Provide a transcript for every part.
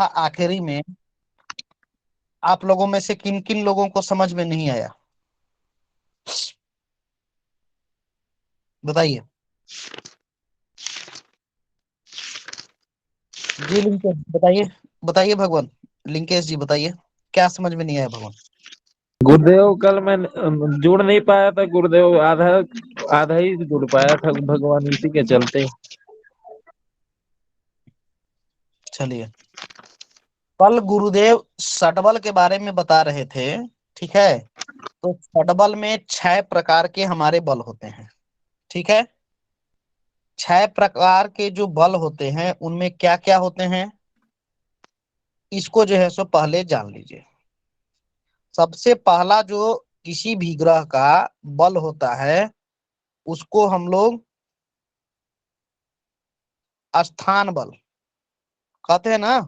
आखिरी में आप लोगों में से किन किन लोगों को समझ में नहीं आया, बताइए। जी लिंकेश बताइए, बताइए भगवान, लिंकेश जी बताइए, क्या समझ में नहीं आया भगवान। गुरुदेव कल मैं जुड़ नहीं पाया था गुरुदेव, आधा आधा ही जुड़ पाया था भगवान, इसी के चलते। चलिए, कल गुरुदेव शटबल के बारे में बता रहे थे, ठीक है। तो शटबल में 6 प्रकार के हमारे बल होते हैं, ठीक है। 6 प्रकार के जो बल होते हैं उनमें क्या क्या होते हैं, इसको जो है सो पहले जान लीजिए। सबसे पहला जो किसी भी ग्रह का बल होता है उसको हम लोग स्थान बल कहते हैं ना।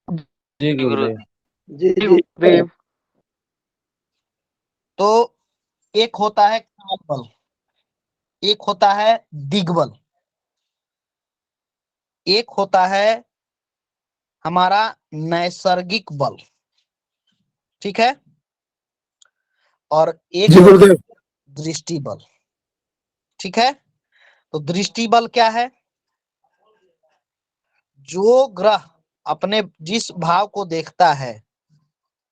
जी जी गुरु गुरुदेव। जी गुरुदेव। तो एक होता है काल बल, एक होता है दिग्बल, एक होता है हमारा नैसर्गिक बल, ठीक है, और एक जी होता गुरुदेव। है दृष्टि बल, ठीक है। तो दृष्टि बल क्या है, जो ग्रह अपने जिस भाव को देखता है,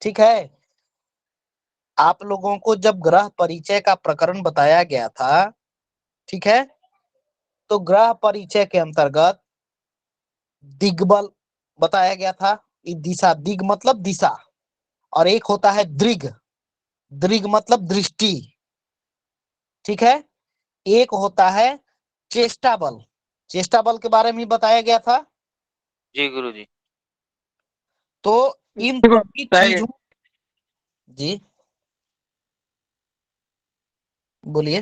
ठीक है। आप लोगों को जब ग्रह परिचय का प्रकरण बताया गया था, ठीक है, तो ग्रह परिचय के अंतर्गत दिग्बल बताया गया था। दिशा, दिग मतलब दिशा, और एक होता है दृग, दृग मतलब दृष्टि, ठीक है। एक होता है चेष्टा बल, चेष्टा बल के बारे में बताया गया था। जी गुरु जी। तो इन सभी चीजों, जी बोलिए।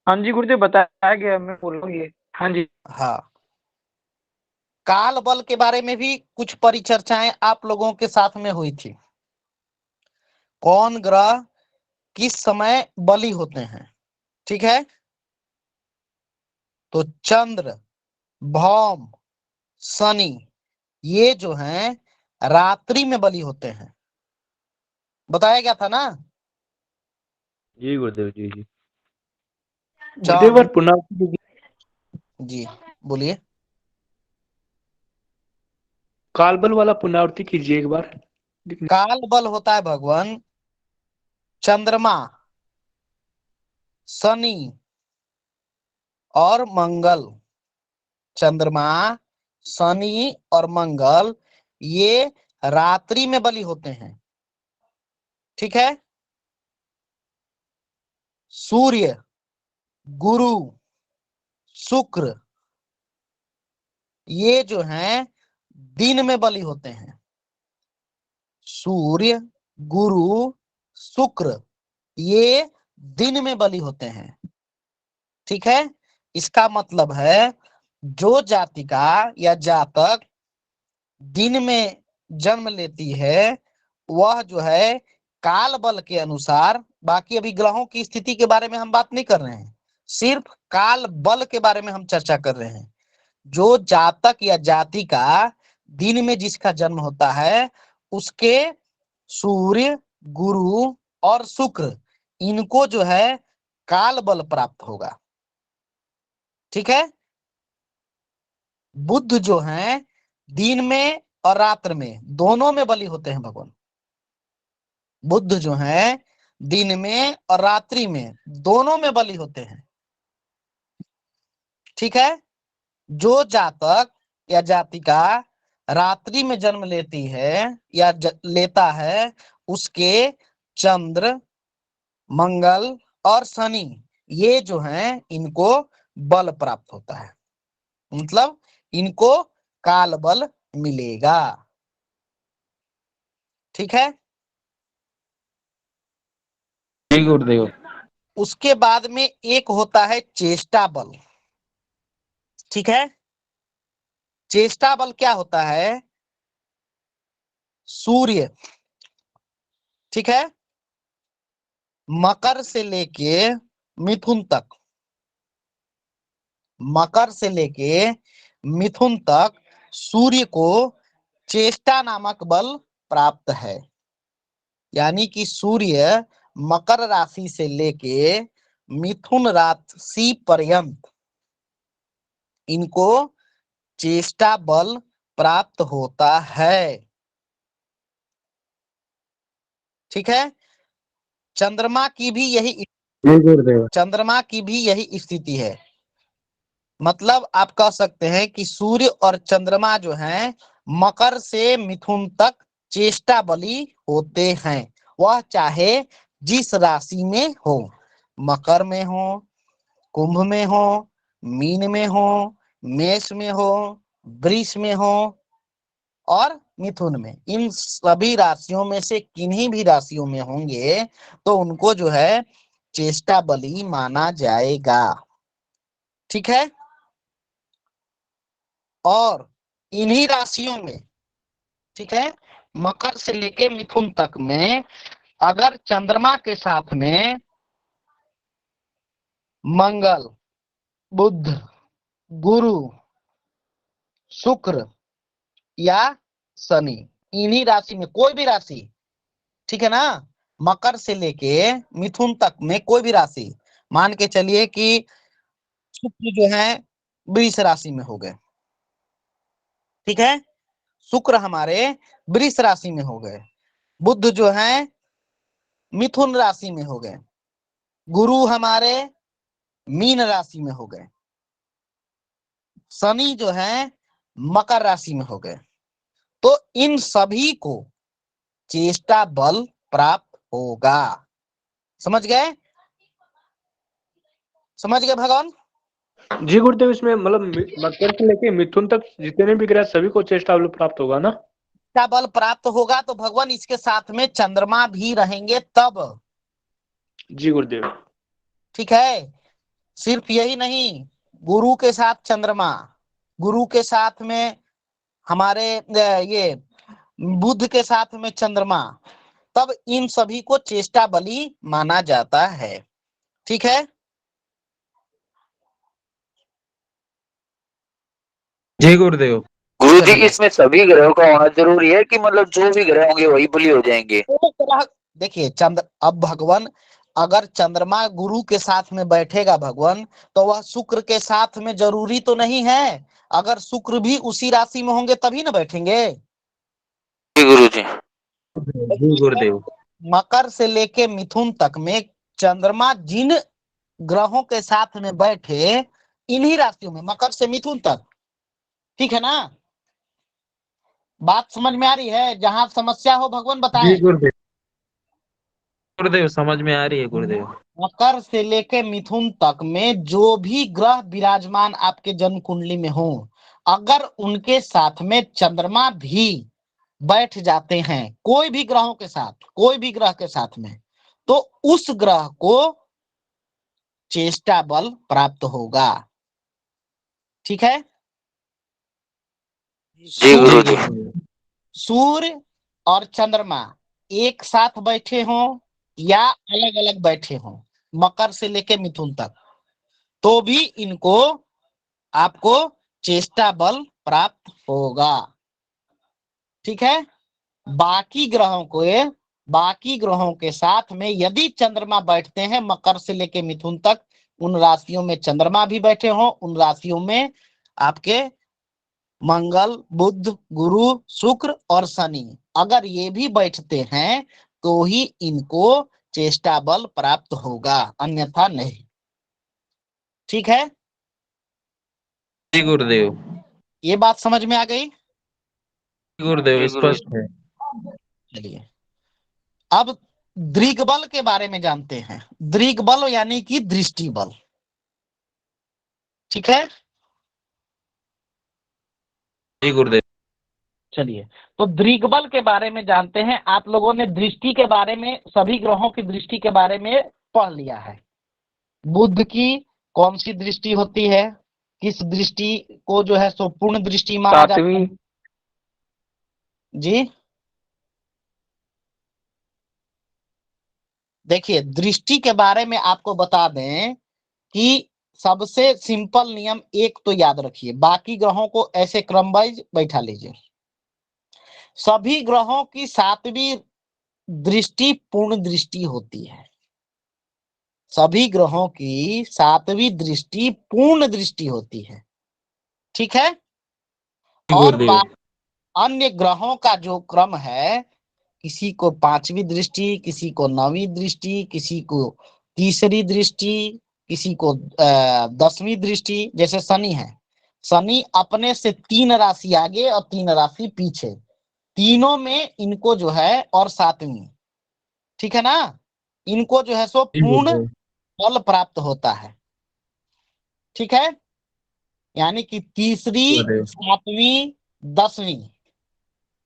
हाँ जी गुरुदेव, बताया गया, मैं बोल रहा हूँ ये। हाँ जी। हाँ, काल बल के बारे में भी कुछ परिचर्चाएं आप लोगों के साथ में हुई थी। कौन ग्रह किस समय बली होते हैं, ठीक है। तो चंद्र, भौम, शनि, ये जो हैं रात्रि में बली होते हैं, बताया गया था ना। जी गुरुदेव। जी जी। गुरुदेव और चंद्र, पुनः जी बोलिए। कालबल वाला पुनरावृत्ति कीजिए एक बार। काल बल होता है भगवान चंद्रमा, शनि और मंगल। चंद्रमा, शनि और मंगल ये रात्रि में बली होते हैं, ठीक है। सूर्य, गुरु, शुक्र, ये जो हैं दिन में बली होते हैं। सूर्य, गुरु, शुक्र, ये दिन में बली होते हैं, ठीक है। इसका मतलब है जो जातिका या जातक दिन में जन्म लेती है वह जो है काल बल के अनुसार, बाकी अभी ग्रहों की स्थिति के बारे में हम बात नहीं कर रहे हैं, सिर्फ काल बल के बारे में हम चर्चा कर रहे हैं। जो जातक या जाति का दिन में जिसका जन्म होता है उसके सूर्य, गुरु और शुक्र, इनको जो है काल बल प्राप्त होगा, ठीक है। बुध जो है दिन में और रात्र में दोनों में बली होते हैं भगवान। बुध जो है दिन में और रात्रि में दोनों में बली होते हैं, ठीक है। जो जातक या जातिका रात्रि में जन्म लेती है या लेता है उसके चंद्र, मंगल और शनि, ये जो हैं इनको बल प्राप्त होता है, मतलब इनको काल बल मिलेगा, ठीक है। जी गुरुदेव। उसके बाद में एक होता है चेष्टा बल, ठीक है। चेष्टा बल क्या होता है, सूर्य, ठीक है, मकर से लेके मिथुन तक, मकर से लेके मिथुन तक सूर्य को चेष्टा नामक बल प्राप्त है। यानी कि सूर्य मकर राशि से लेके मिथुन राशि पर्यंत इनको चेष्टा बल प्राप्त होता है। ठीक है। चंद्रमा की भी यही जी गुरुदेव। चंद्रमा की भी यही स्थिति है। मतलब आप कह सकते हैं कि सूर्य और चंद्रमा जो हैं मकर से मिथुन तक चेष्टा बली होते हैं, वह चाहे जिस राशि में हो, मकर में हो, कुंभ में हो, मीन में हो, मेष में हो, वृष में हो और मिथुन में। इन सभी राशियों में से किन्हीं भी राशियों में होंगे तो उनको जो है चेष्टा बली माना जाएगा। ठीक है। और इन्हीं राशियों में, ठीक है, मकर से लेके मिथुन तक में अगर चंद्रमा के साथ में मंगल, बुध, गुरु, शुक्र या शनि, इन्हीं राशि में कोई भी राशि, ठीक है ना, मकर से लेके मिथुन तक में कोई भी राशि, मान के चलिए कि शुक्र जो है वृष राशि में हो गए, ठीक है, शुक्र हमारे वृष राशि में हो गए, बुध जो है मिथुन राशि में हो गए, गुरु हमारे मीन राशि में हो गए, शनि जो है मकर राशि में हो गए। तो इन सभी को चेष्टा बल प्राप्त होगा। समझ गए? समझ गए भगवान? जी गुरुदेव, इसमें मतलब मकर से लेके मिथुन तक जितने भी ग्रह सभी को चेष्टा बल प्राप्त होगा ना? चेष्टा बल प्राप्त होगा तो भगवान इसके साथ में चंद्रमा भी रहेंगे तब। जी गुरुदेव। ठीक है। सिर्फ यही नहीं, गुरु के साथ चंद्रमा, गुरु के साथ में हमारे ये बुध के साथ में चंद्रमा, तब इन सभी को चेष्टा बली माना जाता है। ठीक है। जी गुरुदेव। गुरु जी, चलिए, इसमें सभी ग्रहों का होना जरूरी है कि मतलब जो भी ग्रह होंगे वही बली हो जाएंगे? वो ग्रह देखिए अब भगवान अगर चंद्रमा गुरु के साथ में बैठेगा भगवान, तो वह शुक्र के साथ में जरूरी तो नहीं है। अगर शुक्र भी उसी राशि में होंगे तभी ना बैठेंगे। जी गुरु जी। जी गुरुदेव। मकर से लेके मिथुन तक में चंद्रमा जिन ग्रहों के साथ में बैठे, इन्हीं राशियों में मकर से मिथुन तक, ठीक है ना? बात समझ में आ रही है? जहां समस्या हो भगवान जी बताएं। गुरुदेव। गुरुदेव समझ में आ रही है गुरुदेव। मकर से लेके मिथुन तक में जो भी ग्रह विराजमान आपके जन्म कुंडली में हो, अगर उनके साथ में चंद्रमा भी बैठ जाते हैं, कोई भी ग्रहों के साथ, कोई भी ग्रह के साथ में, तो उस ग्रह को चेष्टा बल प्राप्त होगा। ठीक है। जी गुरु सूर्य जी। सूर्य और चंद्रमा एक साथ बैठे हों या अलग अलग बैठे हों, मकर से लेके मिथुन तक, तो भी इनको आपको चेष्टा बल प्राप्त होगा। ठीक है। बाकी ग्रहों को बाकी ग्रहों के साथ में यदि चंद्रमा बैठते हैं मकर से लेके मिथुन तक, उन राशियों में चंद्रमा भी बैठे हों, उन राशियों में आपके मंगल, बुध, गुरु, शुक्र और शनि अगर ये भी बैठते हैं तो ही इनको चेष्टा बल प्राप्त होगा, अन्यथा नहीं। ठीक है। जी गुरुदेव। ये बात समझ में आ गई? गुरुदेव जी गुरु जी। स्पष्ट है। चलिए, अब दृग्बल के बारे में जानते हैं। दृग्बल यानी कि दृष्टि बल। ठीक है। जी गुरुदेव। चलिए, तो दृग्बल के बारे में जानते हैं। आप लोगों ने दृष्टि के बारे में, सभी ग्रहों की दृष्टि के बारे में पढ़ लिया है। बुध की कौन सी दृष्टि होती है, किस दृष्टि को जो है सो पूर्ण दृष्टि माना जाता है? सातवीं। जी देखिए, दृष्टि के बारे में आपको बता दें कि सबसे सिंपल नियम एक तो याद रखिए, बाकी ग्रहों को ऐसे क्रम वाइज बैठा लीजिए। सभी ग्रहों की सातवीं दृष्टि पूर्ण दृष्टि होती है। सभी ग्रहों की सातवीं दृष्टि पूर्ण दृष्टि होती है। ठीक है। और गुरुदेव। अन्य ग्रहों का जो क्रम है, किसी को पांचवी दृष्टि, किसी को नौवीं दृष्टि, किसी को तीसरी दृष्टि, किसी को 10वीं दृष्टि। जैसे शनि है, शनि अपने से 3 राशि आगे और 3 राशि पीछे, तीनों में इनको जो है, और 7वीं, ठीक है ना, इनको जो है सो जी पूर्ण गुरुदेव। फल प्राप्त होता है। ठीक है। यानी कि तीसरी, गुरुदेव। 7वीं, 10वीं,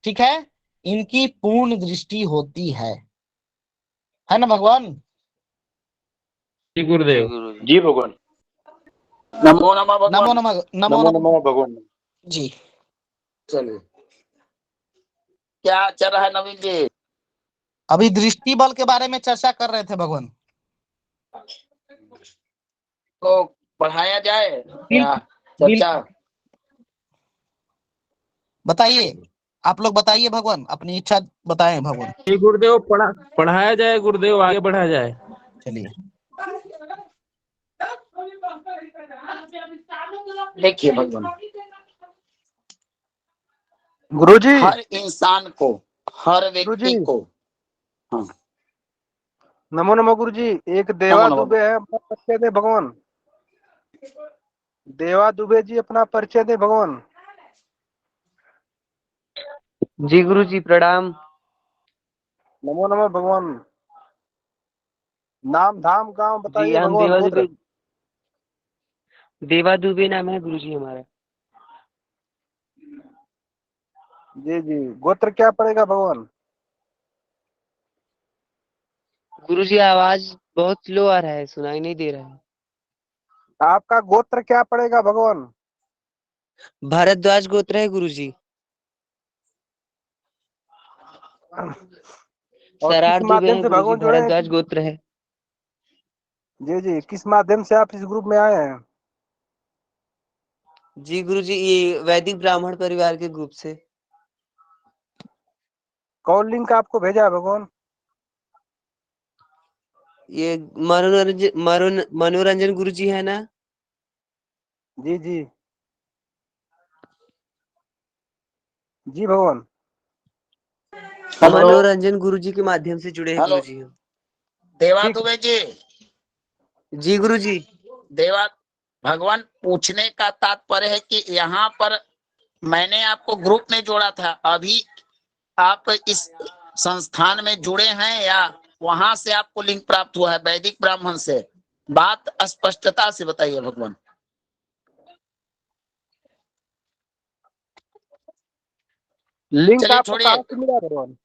ठीक है, इनकी पूर्ण दृष्टि होती है ना भगवान। जी जी गुरुदेव। गुरु जी। जी भगवान। नमो नमः नमो भगवान। नमः, नमो नमो नमः नमः भगवान। जी। चलिए, क्या चल रहा है नवीन जी? अभी दृष्टि बल के बारे में चर्चा कर रहे थे भगवान। तो पढ़ाया जाए या बिल्कुल, चर्चा? बताइए, आप लोग बताइए भगवान, अपनी इच्छा बताएं भगवान। जी गुरुदेव, पढ़ाया जाए गुरुदेव, आगे बढ़ाया जाए। चलिए। देखिए भगवान, गुरुजी। हर इंसान को, हर गुरुजी। व्यक्ति को, हाँ, नमो नमो गुरुजी। एक नमो देवा नमः। दुबे है, अपना परिचय दे भगवान। देवा दुबे जी, अपना परिचय दे भगवान। जी गुरुजी प्रणाम। नमो नमः भगवान। नाम धाम गांव जी बताइए हम भगवान, गोत्र। देवा दुबे नाम है गुरुजी हमारा। जी जी, गोत्र क्या पड़ेगा भगवान? गुरुजी आवाज बहुत स्लो आ रहा है, सुनाई नहीं दे रहा है। आपका गोत्र क्या पड़ेगा भगवान? भारद्वाज गोत्र है गुरुजी। और किस सरार दुबे माध्यम है से गुरुजी, भगवान जुड़े हैं? भारद्वाज गोत्र है। जी जी, किस माध्यम से आप इस ग्रुप में आए हैं? जी गुरुजी ये वैदिक ब्राह्मण परिवार के ग्रुप से। कौन लिंक आपको भेजा है भगवान? ये मनोरंजन गुरुजी है ना। जी जी जी भगवान। हेलो मनोरंजन गुरुजी के माध्यम से जुड़े हैं हेलो, गुरुजी हम। देवा ठीक। दुबे जी। जी गुरुजी। देवा, भगवान पूछने का तात्पर्य है कि यहाँ पर मैंने आपको ग्रुप में जोड़ा था, अभी आप इस संस्थान में जुड़े हैं या वहां से आपको लिंक प्राप्त हुआ है वैदिक ब्राह्मण से? बात स्पष्टता से बताइए भगवान। लिंक चलिए आपको छोड़िए, कहाँ से मिला भगवान?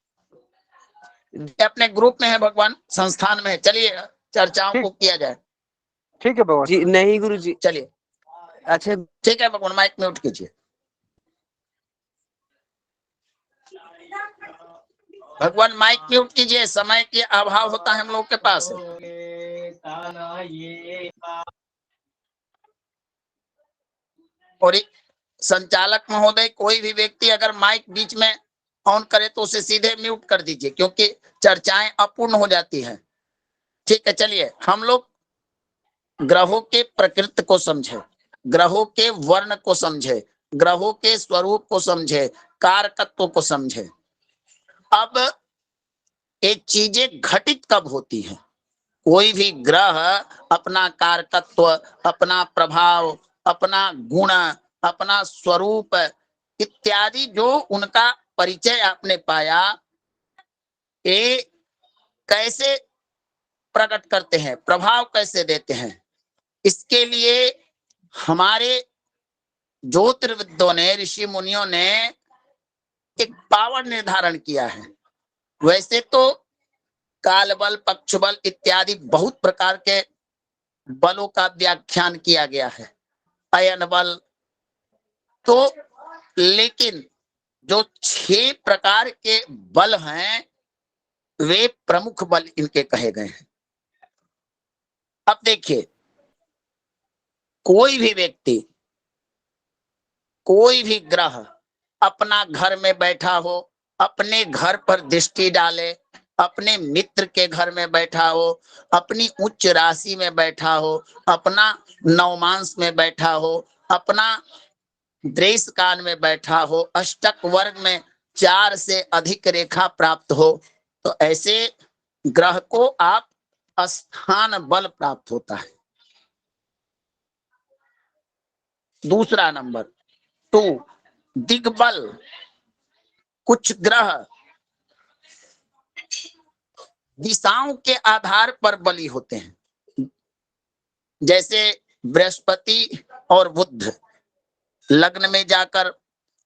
अपने ग्रुप में है भगवान, संस्थान में है। चलिए चर्चाओं ठीक। को किया जाए। ठीक है भगवान। जी नहीं गुरुजी। चलिए अच्छा ठीक है भगवान, माइक म्यूट कीजिए। भगवान माइक म्यूट कीजिए, समय के अभाव होता है हम लोग के पास। और संचालक महोदय, कोई भी व्यक्ति अगर माइक बीच में ऑन करे तो उसे सीधे म्यूट कर दीजिए, क्योंकि चर्चाएं अपूर्ण हो जाती हैं। ठीक है, चलिए हम लोग ग्रहों के प्रकृति को समझे, ग्रहों के वर्ण को समझे, ग्रहों के स्वरूप को समझे, कारकत्व को समझे। अब ये चीजें घटित कब होती हैं? कोई भी ग्रह अपना कारकत्व, अपना प्रभाव, अपना गुण, अपना स्वरूप इत्यादि जो उनका परिचय आपने पाया, ये कैसे प्रकट करते हैं, प्रभाव कैसे देते हैं, इसके लिए हमारे ज्योतिर्विदों ने, ऋषि मुनियों ने एक पावर निर्धारण किया है। वैसे तो काल बल, पक्ष बल इत्यादि बहुत प्रकार के बलों का व्याख्यान किया गया है, अयन बल, तो लेकिन जो 6 प्रकार के बल हैं वे प्रमुख बल इनके कहे गए हैं। अब देखिए, कोई भी व्यक्ति, कोई भी ग्रह अपना घर में बैठा हो, अपने घर पर दृष्टि डाले, अपने मित्र के घर में बैठा हो, अपनी उच्च राशि में बैठा हो, अपना नवमांश में बैठा हो, अपना द्रेष कान में बैठा हो, अष्टक वर्ग में 4 से अधिक रेखा प्राप्त हो, तो ऐसे ग्रह को आप स्थान बल प्राप्त होता है। दूसरा नंबर 2, दिग्बल। कुछ ग्रह दिशाओं के आधार पर बली होते हैं, जैसे बृहस्पति और बुध लग्न में जाकर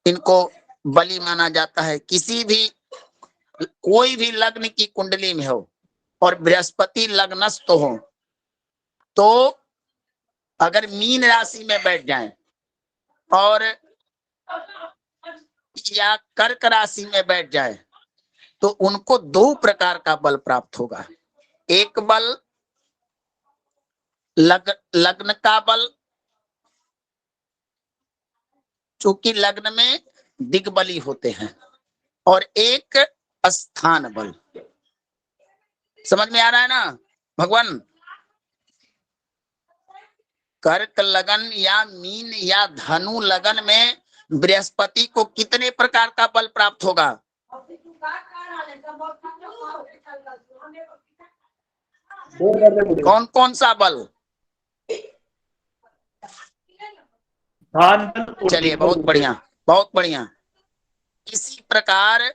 इनको बली माना जाता है। किसी भी कोई भी लग्न की कुंडली में हो और बृहस्पति लग्नस्थ हो, तो अगर मीन राशि में बैठ जाएं और या कर्क राशि में बैठ जाए, तो उनको 2 प्रकार का बल प्राप्त होगा। एक बल लग्न का बल, चूंकि लग्न में दिग्बली होते हैं, और एक स्थान बल। समझ में आ रहा है ना भगवान? कर्क लगन या मीन या धनु लगन में बृहस्पति को कितने प्रकार का बल प्राप्त होगा? कौन कौन सा बल? चलिए, बहुत बढ़िया, बहुत बढ़िया। इसी प्रकार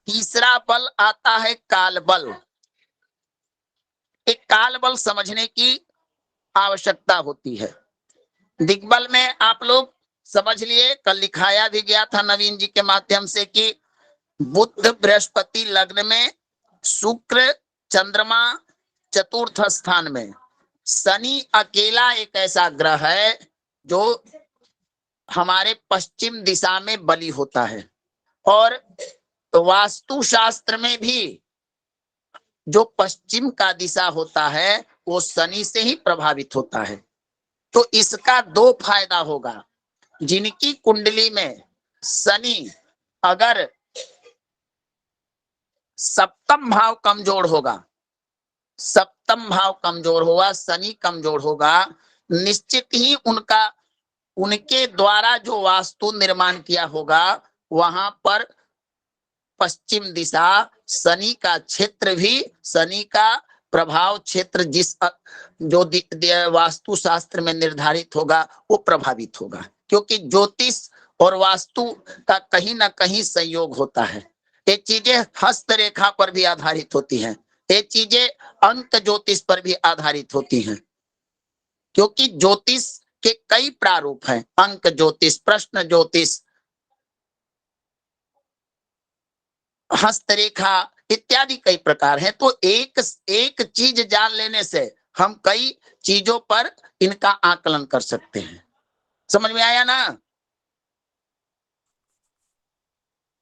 तीसरा बल आता है काल बल। एक काल बल समझने की आवश्यकता होती है। दिग्बल में आप लोग समझ लिए, कल लिखाया भी गया था नवीन जी के माध्यम से कि बुध बृहस्पति लग्न में, शुक्र चंद्रमा चतुर्थ स्थान में, शनि अकेला एक ऐसा ग्रह है जो हमारे पश्चिम दिशा में बली होता है। और वास्तु शास्त्र में भी जो पश्चिम का दिशा होता है वो शनि से ही प्रभावित होता है। तो इसका 2 फायदा होगा। जिनकी कुंडली में शनि अगर सप्तम भाव कमजोर होगा, सप्तम भाव कमजोर होगा, शनि कमजोर होगा, निश्चित ही उनके द्वारा जो वास्तु निर्माण किया होगा वहां पर पश्चिम दिशा, शनि का क्षेत्र भी, शनि का प्रभाव क्षेत्र जिस जो वास्तु शास्त्र में निर्धारित होगा वो प्रभावित होगा। क्योंकि ज्योतिष और वास्तु का कहीं ना कहीं संयोग होता है। ये चीजें हस्तरेखा पर भी आधारित होती हैं, ये चीजें अंक ज्योतिष पर भी आधारित होती हैं। क्योंकि ज्योतिष के कई प्रारूप हैं, अंक ज्योतिष, प्रश्न ज्योतिष, हस्तरेखा इत्यादि कई प्रकार हैं। तो एक चीज जान लेने से हम कई चीजों पर इनका आकलन कर सकते हैं। समझ में आया ना?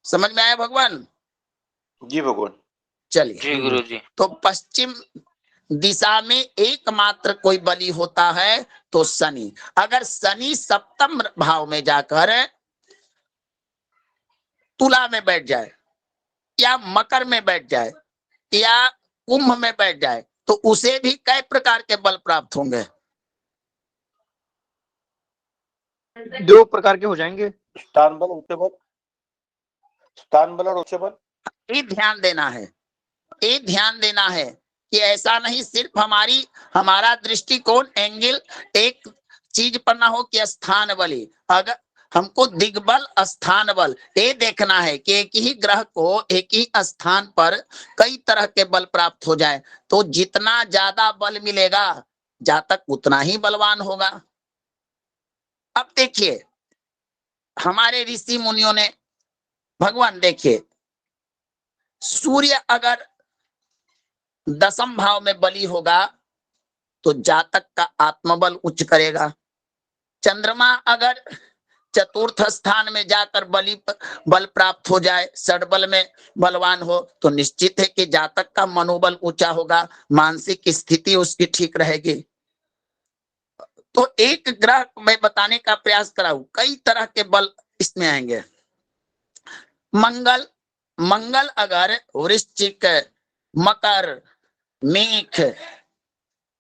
समझ में आया भगवान? जी भगवान। चलिए, जी गुरुजी। तो पश्चिम दिशा में एकमात्र कोई बली होता है तो शनि। अगर शनि सप्तम भाव में जाकर तुला में बैठ जाए या मकर में बैठ जाए या कुंभ में बैठ जाए, तो उसे भी कई प्रकार के बल प्राप्त होंगे। 2 प्रकार के हो जाएंगे, स्थान बल, उच्च बल, स्थान बल और उच्च बल। ये ध्यान देना है, ये ध्यान देना है कि ऐसा नहीं सिर्फ हमारा दृष्टिकोण एंगल एक चीज पर ना हो कि स्थान बली। अगर हमको दिग्बल स्थान बल ये देखना है कि एक ही ग्रह को एक ही स्थान पर कई तरह के बल प्राप्त हो जाए, तो जितना ज्यादा बल मिलेगा जातक उतना ही बलवान होगा। अब देखिए हमारे ऋषि मुनियों ने, भगवान देखिए, सूर्य अगर 10th भाव में बली होगा तो जातक का आत्मबल उच्च करेगा। चंद्रमा अगर चतुर्थ स्थान में जाकर बल प्राप्त हो जाए, षडबल में बलवान हो, तो निश्चित है कि जातक का मनोबल ऊंचा होगा, मानसिक स्थिति उसकी ठीक रहेगी। तो एक ग्रह मैं बताने का प्रयास कर रहा हूं, कई तरह के बल इसमें आएंगे। मंगल मंगल अगर वृश्चिक, मकर, मेष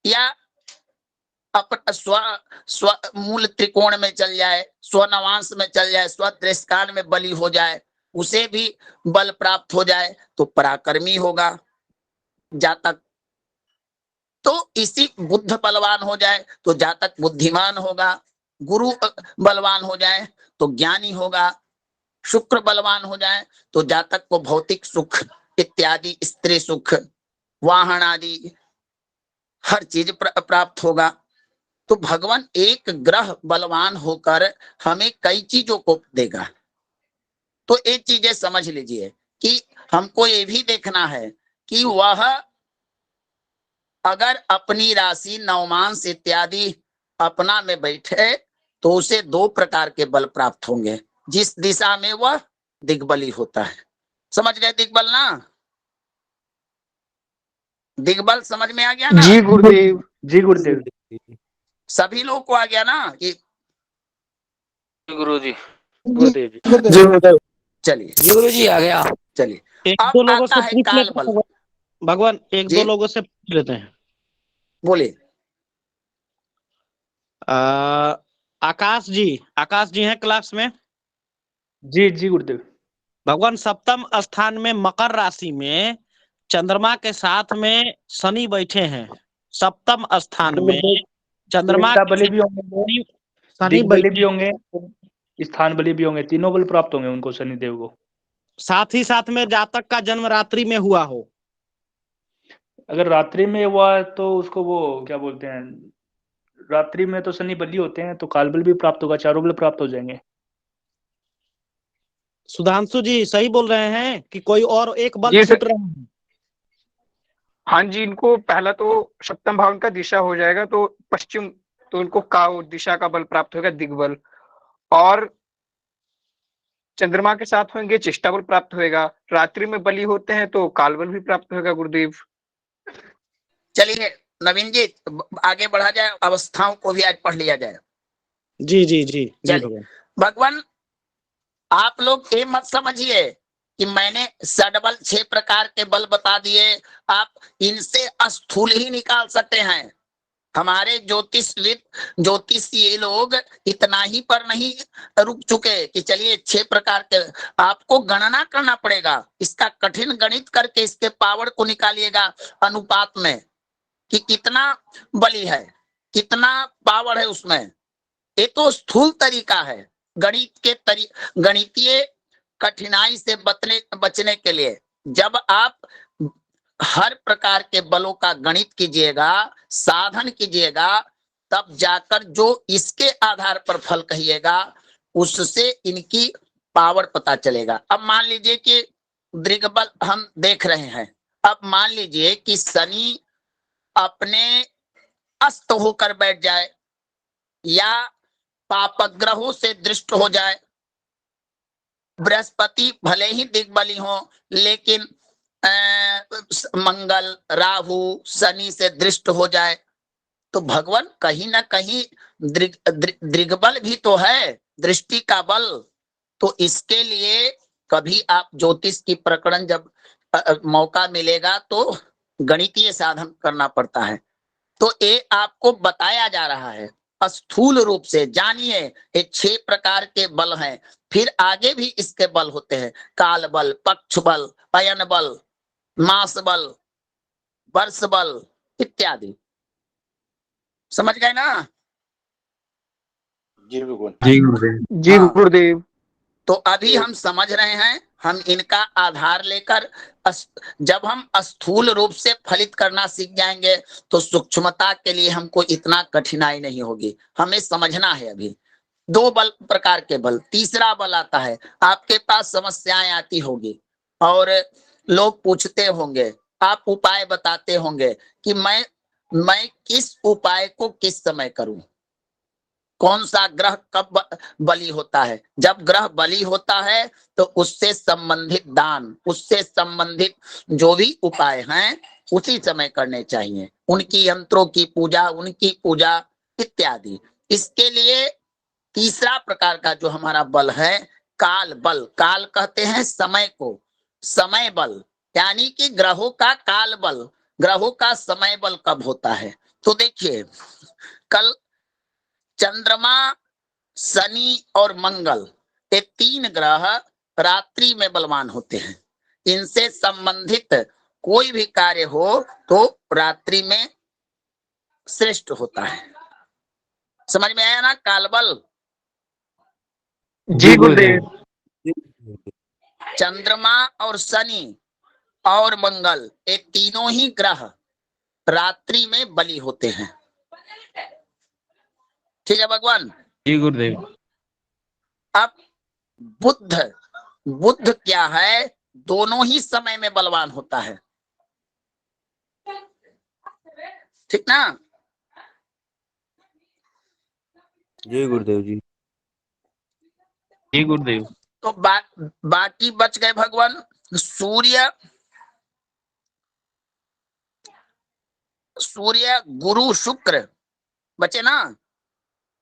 या अपन स्व मूल त्रिकोण में चल जाए, स्वनवांश में चल जाए, स्वत्रिस्कान में बली हो जाए, उसे भी बल प्राप्त हो जाए तो पराक्रमी होगा जातक। तो इसी बुद्ध बलवान हो जाए तो जातक बुद्धिमान होगा, गुरु बलवान हो जाए तो ज्ञानी होगा, शुक्र बलवान हो जाए तो जातक को भौतिक सुख इत्यादि, स्त्री सुख, वाहन आदि हर चीज प्राप्त होगा। तो भगवान एक ग्रह बलवान होकर हमें कई चीजों को देगा। तो एक चीजें समझ लीजिए कि हमको ये भी देखना है कि वह अगर अपनी राशि नवमांश इत्यादि अपना में बैठे तो उसे दो प्रकार के बल प्राप्त होंगे, जिस दिशा में वह दिग्बली होता है। समझ गए दिग्बल ना? दिग्बल समझ में आ गया ना? जी गुरुदेव, जी गुरुदेव। सभी लोग को आ गया ना कि गुरु जी, गुरुदेव गुरुदेव। चलिए गुरु जी आ गया। चलिए एक अब दो लोगों आता से है पूछ काल लेते बल। हैं भगवान, एक जी। दो लोगों से पूछ लेते हैं। बोलिए। आकाश जी हैं क्लास में? जी जी गुरुदेव। भगवान सप्तम स्थान में मकर राशि में चंद्रमा के साथ में शनि बैठे हैं। सप्तम स्थान में चंद्रमा देवता के बलि साथ भी होंगे, शनि दिग्बली भी बैठे, होंगे, स्थान बलि भी होंगे, तीनों बल प्राप्त होंगे उनको, शनिदेव को। साथ ही साथ में जातक का जन्म रात्रि में हुआ हो। अगर रात्रि में हुआ है तो उसको वो क्या बोलते हैं, रात्रि में तो शनि बलि होते हैं तो काल बल भी प्राप्त होगा, चारों बल प्राप्त हो जाएंगे। सुधांशु जी सही बोल रहे हैं कि कोई और एक बल जी छूट सर। रहा है? हाँ जी, इनको पहला तो सप्तम भाव का दिशा हो जाएगा तो पश्चिम, तो इनको का दिशा का बल प्राप्त होगा, दिग्बल। और चंद्रमा के साथ होंगे चेष्टा बल प्राप्त होगा। रात्रि में बलि होते हैं तो काल बल भी प्राप्त होगा गुरुदेव। चलिए नवीन जी आगे बढ़ा जाए, अवस्थाओं को भी आज पढ़ लिया जाए। जी जी जी जी चलिए। भगवान। भगवान आप लोग ये मत समझिए कि मैंने सडबल 6 प्रकार के बल बता दिए, आप इनसे स्थूल ही निकाल सकते हैं। हमारे ज्योतिषीय लोग इतना ही पर नहीं रुक चुके कि चलिए 6 प्रकार के, आपको गणना करना पड़ेगा, इसका कठिन गणित करके इसके पावर को निकालिएगा अनुपात में कि कितना बली है, कितना पावर है उसमें। ये तो स्थूल तरीका है गणितीय कठिनाई से बचने के लिए। जब आप हर प्रकार के बलों का गणित कीजिएगा, साधन कीजिएगा, तब जाकर जो इसके आधार पर फल कहिएगा उससे इनकी पावर पता चलेगा। अब मान लीजिए कि दृग्बल हम देख रहे हैं, अब मान लीजिए कि शनि अपने अस्त होकर बैठ जाए या पापग्रहों से दृष्ट हो जाए, बृहस्पति भले ही दिग्बली हो लेकिन मंगल, राहु, शनि से दृष्ट हो जाए तो भगवान कहीं ना कहीं दृग्बल भी तो है, दृष्टि का बल। तो इसके लिए कभी आप ज्योतिष की प्रकरण जब मौका मिलेगा तो गणितीय साधन करना पड़ता है। तो ये आपको बताया जा रहा है स्थूल रूप से, जानिए ये 6 प्रकार के बल हैं। फिर आगे भी इसके बल होते हैं, काल बल, पक्ष बल, अयन बल, मास बल, वर्ष बल इत्यादि। समझ गए ना? जी बिल्कुल। जी गुरुदेव। जी हाँ। गुरुदेव। तो अभी हम समझ रहे हैं, हम इनका आधार लेकर जब हम स्थूल रूप से फलित करना सीख जाएंगे तो सूक्ष्मता के लिए हमको इतना कठिनाई नहीं होगी। हमें समझना है अभी 2 बल प्रकार के बल। तीसरा बल आता है, आपके पास समस्याएं आती होगी और लोग पूछते होंगे, आप उपाय बताते होंगे कि मैं किस उपाय को किस समय करूं, कौन सा ग्रह कब बली होता है। जब ग्रह बली होता है तो उससे संबंधित दान, उससे संबंधित जो भी उपाय हैं उसी समय करने चाहिए, उनकी यंत्रों की पूजा, उनकी पूजा इत्यादि। इसके लिए तीसरा प्रकार का जो हमारा बल है काल बल, काल कहते हैं समय को, समय बल यानी कि ग्रहों का काल बल, ग्रहों का समय बल कब होता है। तो देखिए कल चंद्रमा, शनि और मंगल, ये 3 ग्रह रात्रि में बलवान होते हैं। इनसे संबंधित कोई भी कार्य हो तो रात्रि में श्रेष्ठ होता है। समझ में आया ना कालबल? जी गुरुदेव। चंद्रमा और शनि और मंगल, ये तीनों ही ग्रह रात्रि में बलि होते हैं। ठीक है भगवान। जी गुरुदेव। अब बुध, बुध क्या है, दोनों ही समय में बलवान होता है। ठीक ना? जय गुरुदेव जी। जी गुरुदेव। तो बाकी बच गए भगवान सूर्य, सूर्य गुरु शुक्र बचे ना।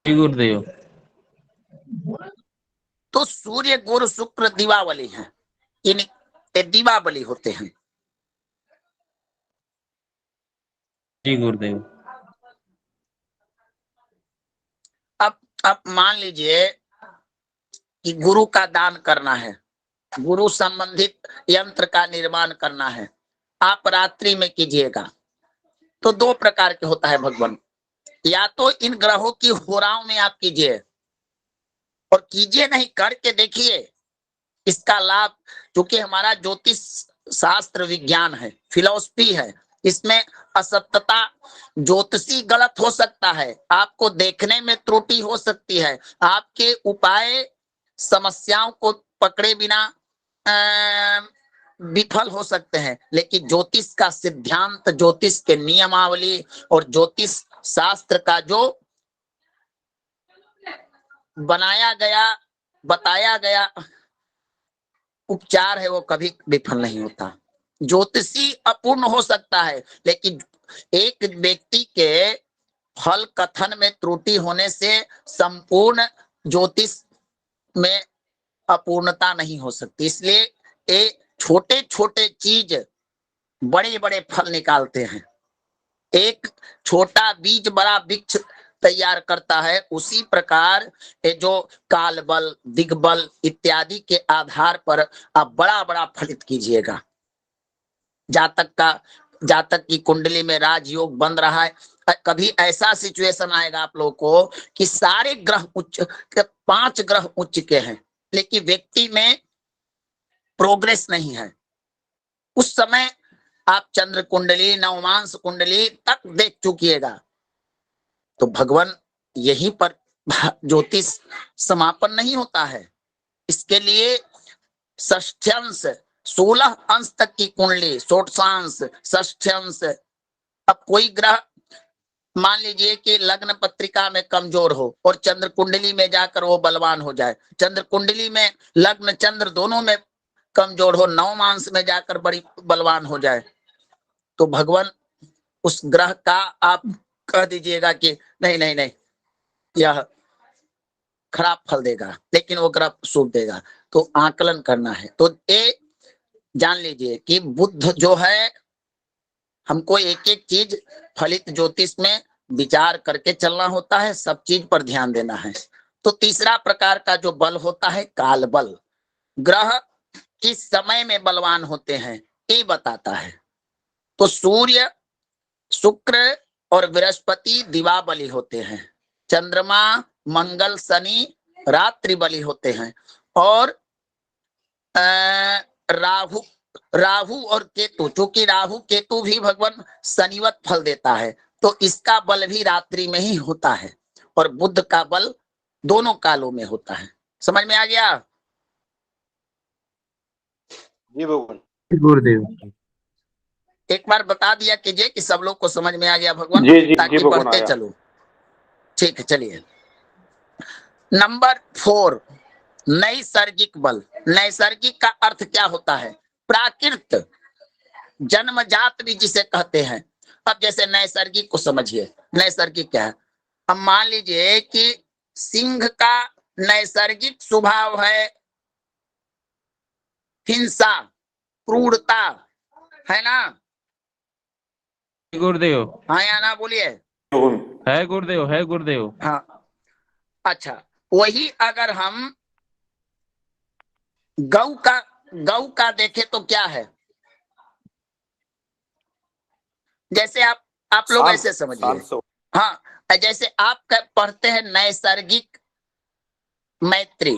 जी गुरुदेव। तो सूर्य गुरु शुक्र दीपावली है, इन दीपावली होते हैं। जी गुरुदेव। अब मान लीजिए कि गुरु का दान करना है, गुरु संबंधित यंत्र का निर्माण करना है, आप रात्रि में कीजिएगा। तो 2 प्रकार के होता है भगवान, या तो इन ग्रहों की होराओं में आप कीजिए, और कीजिए नहीं करके देखिए इसका लाभ। क्योंकि हमारा ज्योतिष शास्त्र विज्ञान है, फिलॉसफी है, इसमें असत्यता, ज्योतिषी गलत हो सकता है, आपको देखने में त्रुटि हो सकती है, आपके उपाय समस्याओं को पकड़े बिना विफल हो सकते हैं। लेकिन ज्योतिष का सिद्धांत, ज्योतिष के नियमावली और ज्योतिष शास्त्र का जो बनाया गया, बताया गया उपचार है, वो कभी विफल नहीं होता। ज्योतिषी अपूर्ण हो सकता है, लेकिन एक व्यक्ति के फल कथन में त्रुटि होने से संपूर्ण ज्योतिष में अपूर्णता नहीं हो सकती। इसलिए ये छोटे छोटे चीज बड़े बड़े फल निकालते हैं। एक छोटा बीज बड़ा वृक्ष तैयार करता है, उसी प्रकार ये जो काल बल, दिग्बल इत्यादि के आधार पर आप बड़ा बड़ा फलित कीजिएगा। जातक की कुंडली में राजयोग बन रहा है, कभी ऐसा सिचुएशन आएगा आप लोगों को कि सारे ग्रह उच्च, 5 ग्रह उच्च के हैं, लेकिन व्यक्ति में प्रोग्रेस नहीं है। उस समय आप चंद्र कुंडली, नवमांश कुंडली तक देख चुकिएगा। तो भगवान यहीं पर ज्योतिष समापन नहीं होता है। इसके लिए षष्ठ्यांश 16 अंश तक की कुंडली, षोडशांश, षष्ठ्यांश। अब कोई ग्रह मान लीजिए कि लग्न पत्रिका में कमजोर हो और चंद्र कुंडली में जाकर वो बलवान हो जाए, चंद्र कुंडली में लग्न चंद्र दोनों में कमजोर हो, नवमांश में जाकर बड़ी बलवान हो जाए, तो भगवान उस ग्रह का आप कह दीजिएगा कि नहीं नहीं नहीं यह खराब फल देगा, लेकिन वो ग्रह शुभ देगा। तो आकलन करना है। तो ये जान लीजिए कि बुध जो है, हमको एक एक चीज फलित ज्योतिष में विचार करके चलना होता है, सब चीज पर ध्यान देना है। तो तीसरा प्रकार का जो बल होता है काल बल, ग्रह किस समय में बलवान होते हैं ये बताता है। तो सूर्य, शुक्र और बृहस्पति दिवा बलि होते हैं, चंद्रमा, मंगल, शनि रात्रि बलि होते हैं, और राहु और केतु, चूंकि राहु केतु भी भगवान शनिवत फल देता है, तो इसका बल भी रात्रि में ही होता है, और बुध का बल दोनों कालों में होता है। समझ में आ गया? जी भगवान। गुरुदेव। एक बार बता दिया कीजिए कि सब लोग को समझ में आ गया भगवान, जी जी ताकि जी भगवान बढ़ते आया। चलो। ठीक है, चलिए नंबर 4, नैसर्गिक बल। नैसर्गिक का अर्थ क्या होता है? प्राकृत, जन्मजात भी जिसे कहते हैं। अब जैसे नैसर्गिक को समझिए, नैसर्गिक क्या है? अब मान लीजिए कि सिंह का नैसर्गिक स्वभाव है हिंसा, क्रूरता, है ना? गुरुदेव हाँ या ना बोलिए। है गुरुदेव, है गुरुदेव। हाँ, अच्छा, वही अगर हम गौ का देखें तो क्या है? जैसे आप लोग ऐसे समझिए। हाँ, जैसे आप पढ़ते हैं नैसर्गिक मैत्री,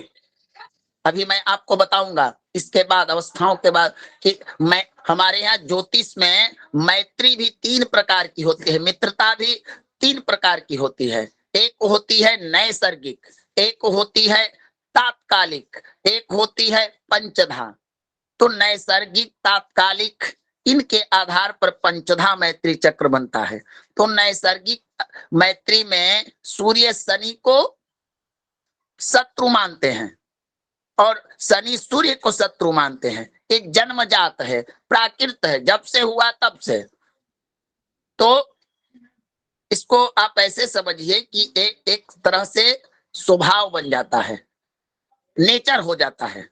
अभी मैं आपको बताऊंगा इसके बाद, अवस्थाओं के बाद, कि मैं हमारे यहाँ ज्योतिष में मैत्री भी 3 प्रकार की होती है, मित्रता भी 3 प्रकार की होती है। एक होती है नैसर्गिक, एक होती है तात्कालिक, एक होती है पंचधा। तो नैसर्गिक, तात्कालिक, इनके आधार पर पंचधा मैत्री चक्र बनता है। तो नैसर्गिक मैत्री में सूर्य शनि को शत्रु मानते हैं और शनि सूर्य को शत्रु मानते हैं। एक जन्मजात है, प्राकृत है, जब से हुआ तब से। तो इसको आप ऐसे समझिए कि एक तरह से स्वभाव बन जाता है, नेचर हो जाता है,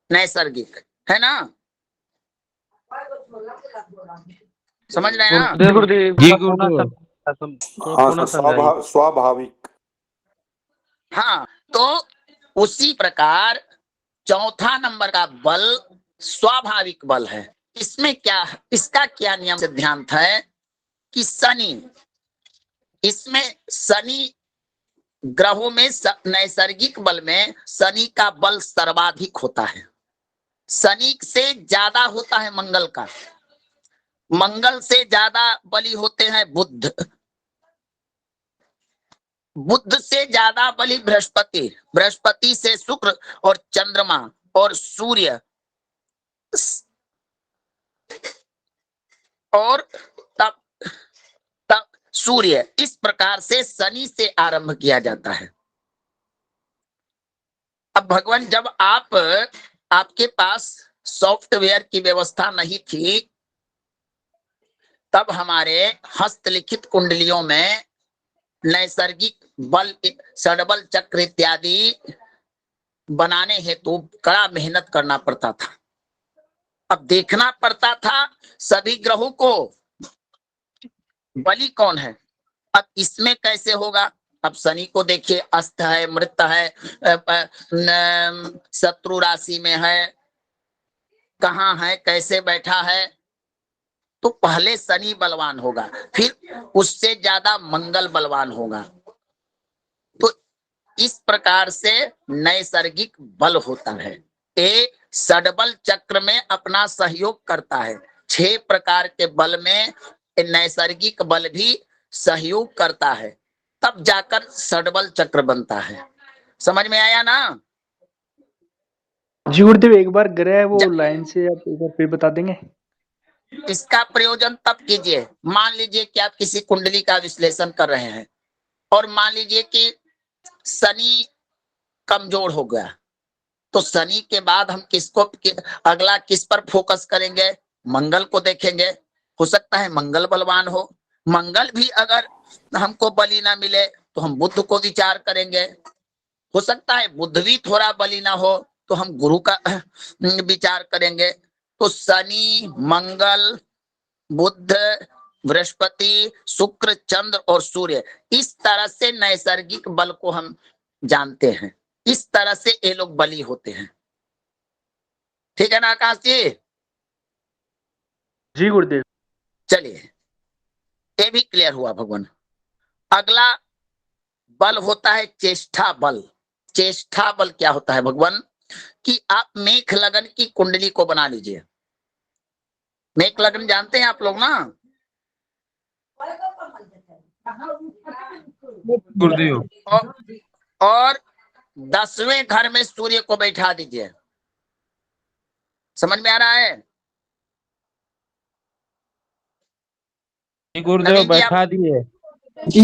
नैसर्गिक, है ना? समझ रहे हैं ना? गुरुदेव जी थोड़ा पुनः गुरुदेव। हाँ, स्वाभाविक। हाँ, तो उसी प्रकार चौथा नंबर का बल स्वाभाविक बल है। इसमें क्या, इसका क्या नियम सिद्धांत है कि शनि, इसमें शनि ग्रहों में नैसर्गिक बल में शनि का बल सर्वाधिक होता है। शनि से ज्यादा होता है मंगल का, मंगल से ज्यादा बली होते हैं बुध, बुध से ज्यादा बली बृहस्पति, बृहस्पति से शुक्र और चंद्रमा और सूर्य और तब सूर्य। इस प्रकार से शनि से आरंभ किया जाता है। अब भगवान, जब आपके पास सॉफ्टवेयर की व्यवस्था नहीं थी, तब हमारे हस्तलिखित कुंडलियों में नैसर्गिक बल, षडबल चक्र इत्यादि बनाने हेतु कड़ा मेहनत करना पड़ता था। अब देखना पड़ता था सभी ग्रहों को, बलि कौन है। अब इसमें कैसे होगा? अब शनि को देखिए, अस्त है, मृत है, शत्रु राशि में है, कहाँ है, कैसे बैठा है। तो पहले शनि बलवान होगा, फिर उससे ज्यादा मंगल बलवान होगा। तो इस प्रकार से नैसर्गिक बल होता है। ये षडबल चक्र में अपना सहयोग करता है। 6 प्रकार के बल में नैसर्गिक बल भी सहयोग करता है, तब जाकर षडबल चक्र बनता है। समझ में आया ना? जी गुरुदेव, एक बार ग्रह वो लाइन से आप एक बार फिर बता देंगे? इसका प्रयोजन तब कीजिए, मान लीजिए कि आप किसी कुंडली का विश्लेषण कर रहे हैं और मान लीजिए कि शनि कमजोर हो गया, तो शनि के बाद हम अगला किस पर फोकस करेंगे? मंगल को देखेंगे। हो सकता है मंगल बलवान हो, मंगल भी अगर हमको बली ना मिले तो हम बुध को विचार करेंगे। हो सकता है बुध भी थोड़ा बली ना हो तो हम गुरु का विचार करेंगे। तो शनि, मंगल, बुध, बृहस्पति, शुक्र, चंद्र और सूर्य, इस तरह से नैसर्गिक बल को हम जानते हैं। इस तरह से ये लोग बली होते हैं। ठीक है ना आकाश जी? जी गुरुदेव। चलिए, ये भी क्लियर हुआ भगवान। अगला बल होता है चेष्टा बल। चेष्टा बल क्या होता है भगवान? कि आप मेष लगन की कुंडली को बना लीजिए। मेष लगन जानते हैं आप लोग ना? गुरुदेव और 10वें घर में सूर्य को बैठा दीजिए। समझ में आ रहा है? गुरुदेव नवीन जी, बैठा दिए।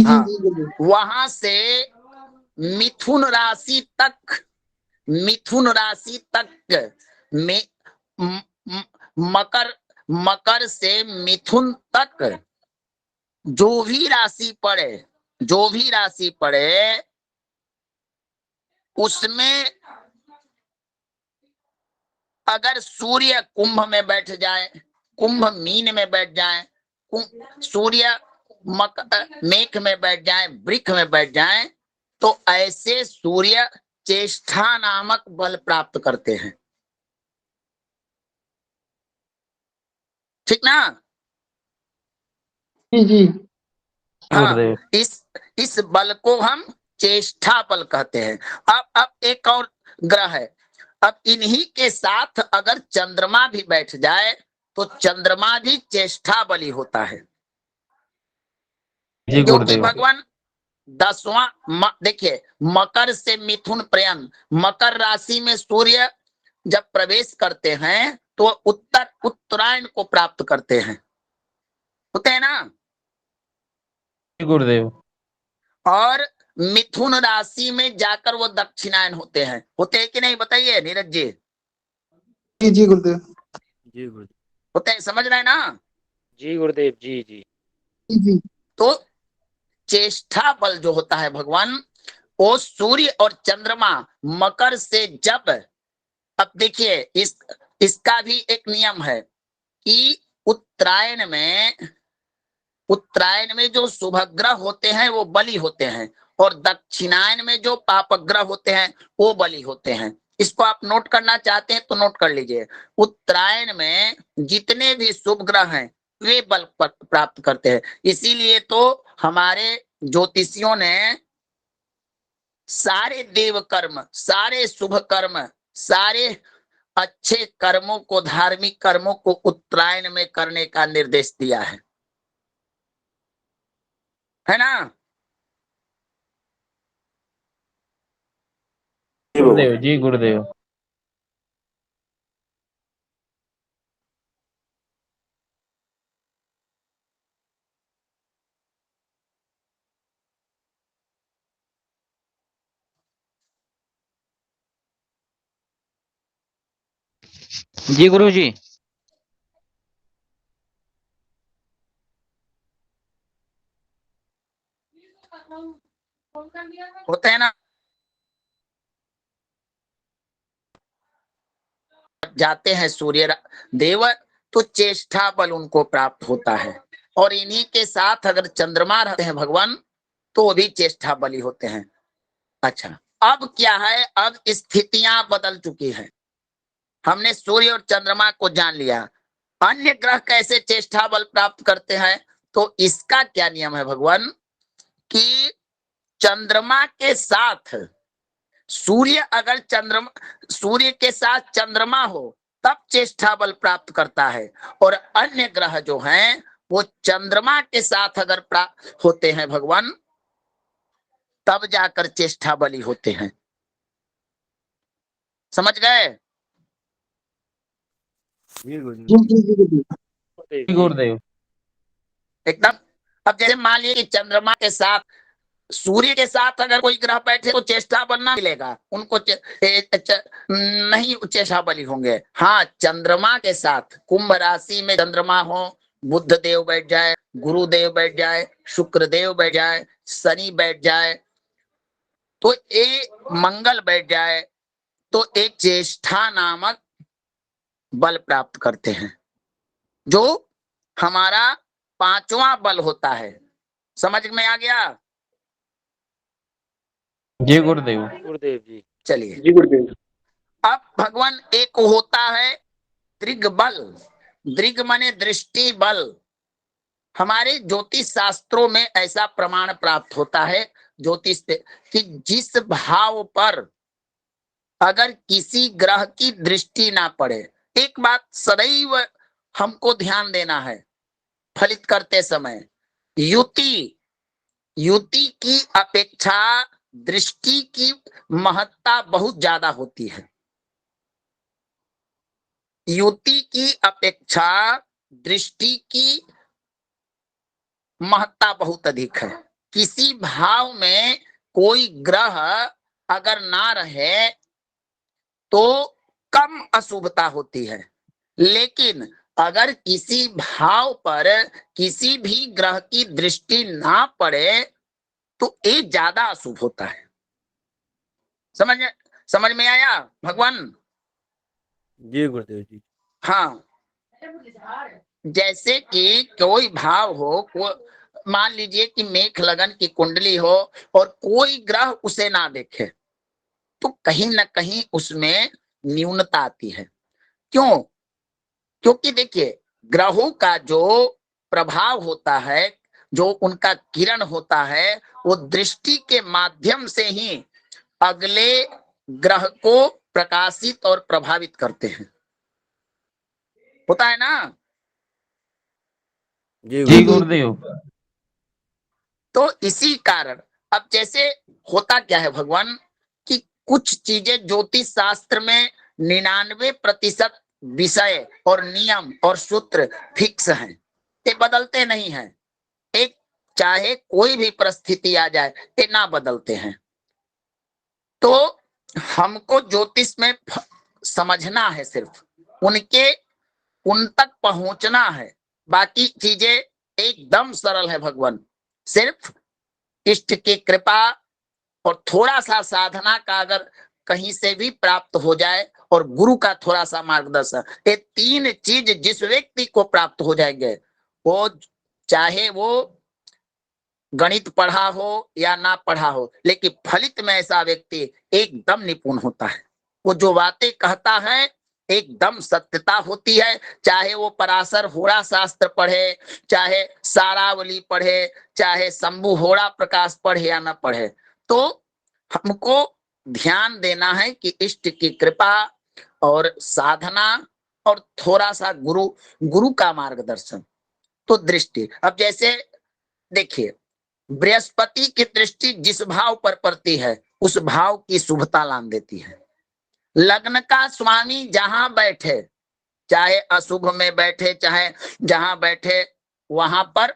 हाँ, वहां से मिथुन राशि तक, मिथुन राशि तक में मकर से मिथुन तक जो भी राशि पड़े, जो भी राशि पड़े, उसमें अगर सूर्य कुंभ में बैठ जाए, कुंभ मीन में बैठ जाए, सूर्य मेघ में बैठ जाए, वृक्ष में बैठ जाए, तो ऐसे सूर्य चेष्टा नामक बल प्राप्त करते हैं। ठीक ना? जी जी। हाँ, गुरुदेव इस बल को हम चेष्टा बल कहते हैं। अब एक और ग्रह है। अब इन्हीं के साथ अगर चंद्रमा भी बैठ जाए तो चंद्रमा भी चेष्टा बली होता है, जी क्योंकि गुरुदेव। भगवान 10वां देखिए, मकर से मिथुन पर्यंत, मकर राशि में सूर्य जब प्रवेश करते हैं तो उत्तरायण को प्राप्त करते हैं, होते हैं ना? जी गुरुदेव। और मिथुन राशि में जाकर वो दक्षिणायन होते हैं, होते हैं कि नहीं? बताइए नीरज जी। जी जी गुरुदेव। जी गुरुदेव। होते हैं, समझ रहे हैं ना? जी गुरुदेव जी जी। जी जी। तो चेष्टा बल जो होता है भगवान, वो सूर्य और चंद्रमा मकर से जब, अब देखिए इसका भी एक नियम है कि उत्तरायण में जो शुभ ग्रह होते हैं वो बली होते हैं, और दक्षिणायन में जो पाप ग्रह होते हैं वो बली होते हैं। इसको आप नोट करना चाहते हैं तो नोट कर लीजिए। उत्तरायण में जितने भी शुभ ग्रह हैं वे बल प्राप्त करते हैं। इसीलिए तो हमारे ज्योतिषियों ने सारे देव कर्म, सारे शुभ कर्म, सारे अच्छे कर्मों को, धार्मिक कर्मों को उत्तरायण में करने का निर्देश दिया है ना? गुरुदेव जी गुरुदेव। जी गुरु जी। होते हैं ना? जाते हैं सूर्य देव तो चेष्टा बल उनको प्राप्त होता है, और इन्हीं के साथ अगर चंद्रमा रहते हैं भगवान तो वो भी चेष्टा बली होते हैं। अच्छा, अब क्या है, अब स्थितियां बदल चुकी है। हमने सूर्य और चंद्रमा को जान लिया, अन्य ग्रह कैसे चेष्टा बल प्राप्त करते हैं। तो इसका क्या नियम है भगवान कि चंद्रमा के साथ सूर्य, अगर सूर्य के साथ चंद्रमा हो तब चेष्टा बल प्राप्त करता है, और अन्य ग्रह जो हैं वो चंद्रमा के साथ अगर प्राप्त होते हैं भगवान तब जाकर चेष्टा बली होते हैं। समझ गए? जी गुरुदेव। जी जी गुरुदेव। जी गुरुदेव। एकदम। अब जैसे मान लीजिए कि चंद्रमा के साथ सूर्य के साथ अगर कोई ग्रह बैठे तो चेष्टा बल ना मिलेगा उनको, नहीं चेष्टा बली होंगे। हाँ, चंद्रमा के साथ कुंभ राशि में चंद्रमा हो, बुध देव बैठ जाए, गुरुदेव बैठ जाए, शुक्र देव बैठ जाए, शनि बैठ जाए, तो मंगल बैठ जाए, तो एक चेष्टा नामक बल प्राप्त करते हैं, जो हमारा 5वां बल होता है। समझ में आ गया? जी गुरुदेव। गुरुदेव जी। चलिए, जी गुरुदेव। अब भगवान एक होता है दृग बल। दृग माने दृष्टि बल। हमारे ज्योतिष शास्त्रों में ऐसा प्रमाण प्राप्त होता है ज्योतिष से कि जिस भाव पर अगर किसी ग्रह की दृष्टि ना पड़े, एक बात सदैव हमको ध्यान देना है फलित करते समय, युति की अपेक्षा दृष्टि की महत्ता बहुत ज्यादा होती है। युति की अपेक्षा दृष्टि की महत्ता बहुत अधिक है। किसी भाव में कोई ग्रह अगर ना रहे तो कम अशुभता होती है, लेकिन अगर किसी भाव पर किसी भी ग्रह की दृष्टि ना पड़े तो ये ज्यादा अशुभ होता है। समझ में आया भगवान? जी गुरुदेव जी। हाँ, जैसे कि कोई भाव हो, मान लीजिए कि मेष लगन की कुंडली हो और कोई ग्रह उसे ना देखे, तो कहीं ना कहीं उसमें न्यूनता आती है। क्यों? क्योंकि देखिए, ग्रहों का जो प्रभाव होता है, जो उनका किरण होता है, वो दृष्टि के माध्यम से ही अगले ग्रह को प्रकाशित और प्रभावित करते हैं। होता है ना? जी जी गुरुदेव। गुरुदेव। तो इसी कारण अब जैसे होता क्या है भगवान, कि कुछ चीजें ज्योतिष शास्त्र में 99% विषय और नियम और सूत्र फिक्स हैं, ये बदलते नहीं हैं। एक चाहे कोई भी परिस्थिति आ जाए, ये ना बदलते हैं। तो हमको ज्योतिष में समझना है, सिर्फ उन तक पहुंचना है। बाकी चीजें एकदम सरल है भगवान। सिर्फ इष्ट की कृपा और थोड़ा सा साधना का अगर कहीं से भी प्राप्त हो जाए, और गुरु का थोड़ा सा मार्गदर्शन, ये 3 चीज जिस व्यक्ति को प्राप्त हो जाएंगे, वो चाहे वो गणित पढ़ा हो या ना पढ़ा हो, लेकिन फलित में ऐसा व्यक्ति एकदम निपुण होता है। वो जो बातें कहता है एकदम सत्यता होती है। चाहे वो पराशर होड़ा शास्त्र पढ़े, चाहे सारावली पढ़े, चाहे शंभु होड़ा प्रकाश पढ़े या ना पढ़े, तो हमको ध्यान देना है कि इष्ट की कृपा और साधना और थोड़ा सा गुरु का मार्गदर्शन। तो दृष्टि, अब जैसे देखिए, बृहस्पति की दृष्टि जिस भाव पर पड़ती है, उस भाव की शुभता लान देती है। लग्न का स्वामी जहां बैठे, चाहे अशुभ में बैठे चाहे जहां बैठे, वहां पर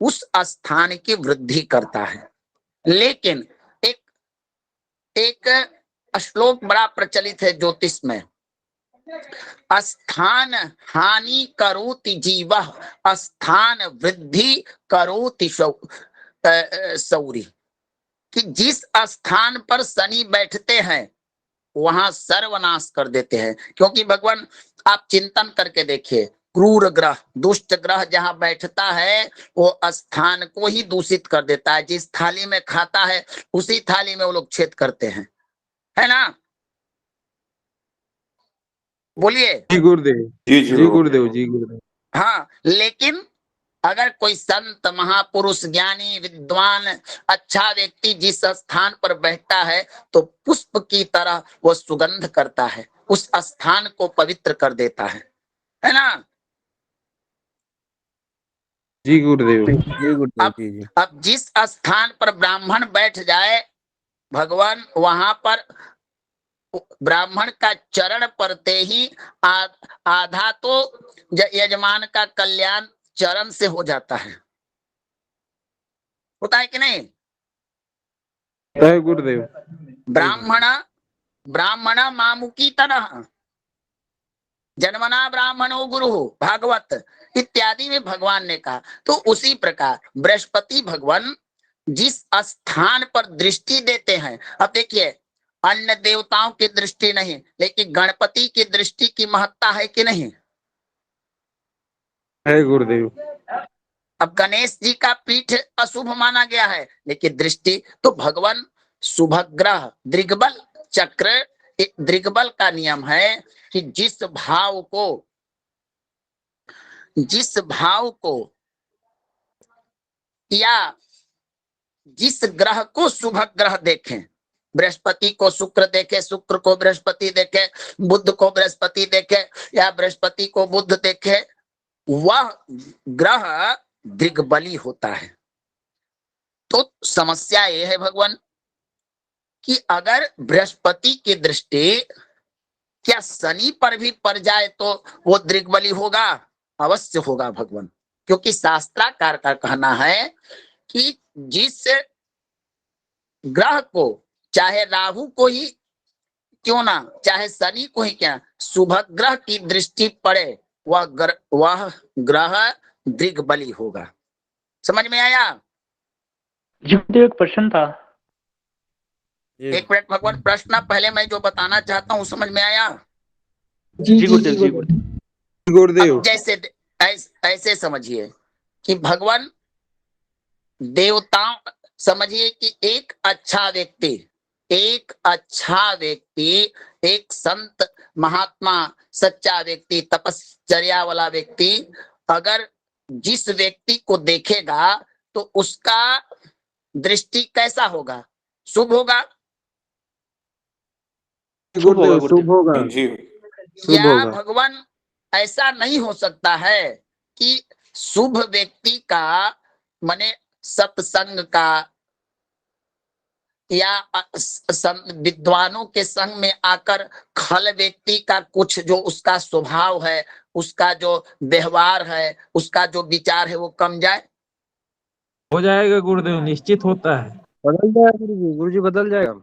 उस स्थान की वृद्धि करता है। लेकिन एक एक श्लोक बड़ा प्रचलित है ज्योतिष में, स्थान हानि करोति जीवः, स्थान वृद्धि करोति सौरी, कि जिस स्थान पर शनि बैठते हैं वहां सर्वनाश कर देते हैं। क्योंकि भगवान, आप चिंतन करके देखिए, क्रूर ग्रह, दुष्ट ग्रह जहां बैठता है, वो स्थान को ही दूषित कर देता है। जिस थाली में खाता है उसी थाली में वो लोग छेद करते हैं, है ना? बोलिए। जी गुरुदेव। जी जी गुरुदेव। जी गुरुदेव। हाँ, लेकिन अगर कोई संत, महापुरुष, ज्ञानी, विद्वान, अच्छा व्यक्ति जिस स्थान पर बैठता है, तो पुष्प की तरह वो सुगंध करता है, उस स्थान को पवित्र कर देता है ना? जी गुरुदेव। जी गुरुदेव अब जी। जी अब जिस स्थान पर ब्राह्मण बैठ जाए भगवान, वहां पर ब्राह्मण का चरण पड़ते ही आधा तो यजमान का कल्याण चरण से हो जाता है। होता है कि नहीं? जय गुरुदेव। ब्राह्मण मामुकी तरह जन्मना ब्राह्मणो गुरु, भागवत इत्यादि में भगवान ने कहा। तो उसी प्रकार बृहस्पति भगवान जिस स्थान पर दृष्टि देते हैं, अब देखिए, अन्य देवताओं की दृष्टि नहीं, लेकिन गणपति की दृष्टि की महत्ता है कि नहीं? जय गुरुदेव। अब गणेश जी का पीठ अशुभ माना गया है, लेकिन दृष्टि तो भगवान शुभ ग्रह दृग्बल चक्र, दृग्बल का नियम है कि जिस भाव को या जिस ग्रह को शुभ ग्रह देखें, बृहस्पति को शुक्र देखे, शुक्र को बृहस्पति देखे, बुध को बृहस्पति देखे या बृहस्पति को बुध देखे, वह ग्रह दिग्बली होता है। तो समस्या यह है भगवान कि अगर बृहस्पति की दृष्टि क्या शनि पर भी पड़ जाए तो वो दिग्बली होगा? अवश्य होगा भगवान, क्योंकि शास्त्राकार का कहना है कि जिस ग्रह को, चाहे राहु को ही क्यों ना, चाहे शनि को ही क्या, शुभ ग्रह की दृष्टि पड़े, वह ग्रह दिग्बली होगा। समझ में आया? जी एक प्रश्न था। एक मिनट भगवान, प्रश्न पहले मैं जो बताना चाहता हूँ समझ में आया? जी जी गुरुदेव, जी गुरुदेव। गुरुदेव अब जैसे ऐसे समझिए कि भगवान देवताओं, समझिए कि एक अच्छा व्यक्ति, एक संत महात्मा सच्चा व्यक्ति, तपश्चर्या वाला व्यक्ति अगर जिस व्यक्ति को देखेगा तो उसका दृष्टि कैसा होगा? शुभ होगा? शुभ होगा गुरुदेव, शुभ गुरुदेव। होगा, जी शुभ क्या होगा। भगवान ऐसा नहीं हो सकता है कि शुभ व्यक्ति का माने सत्संग का या विद्वानों के संग में आकर खल व्यक्ति का कुछ जो उसका स्वभाव है, उसका जो व्यवहार है, उसका जो विचार है वो कम जाए? हो जाएगा गुरुदेव, निश्चित होता है। बदल जाएगा गुरुजी, बदल जाएगा।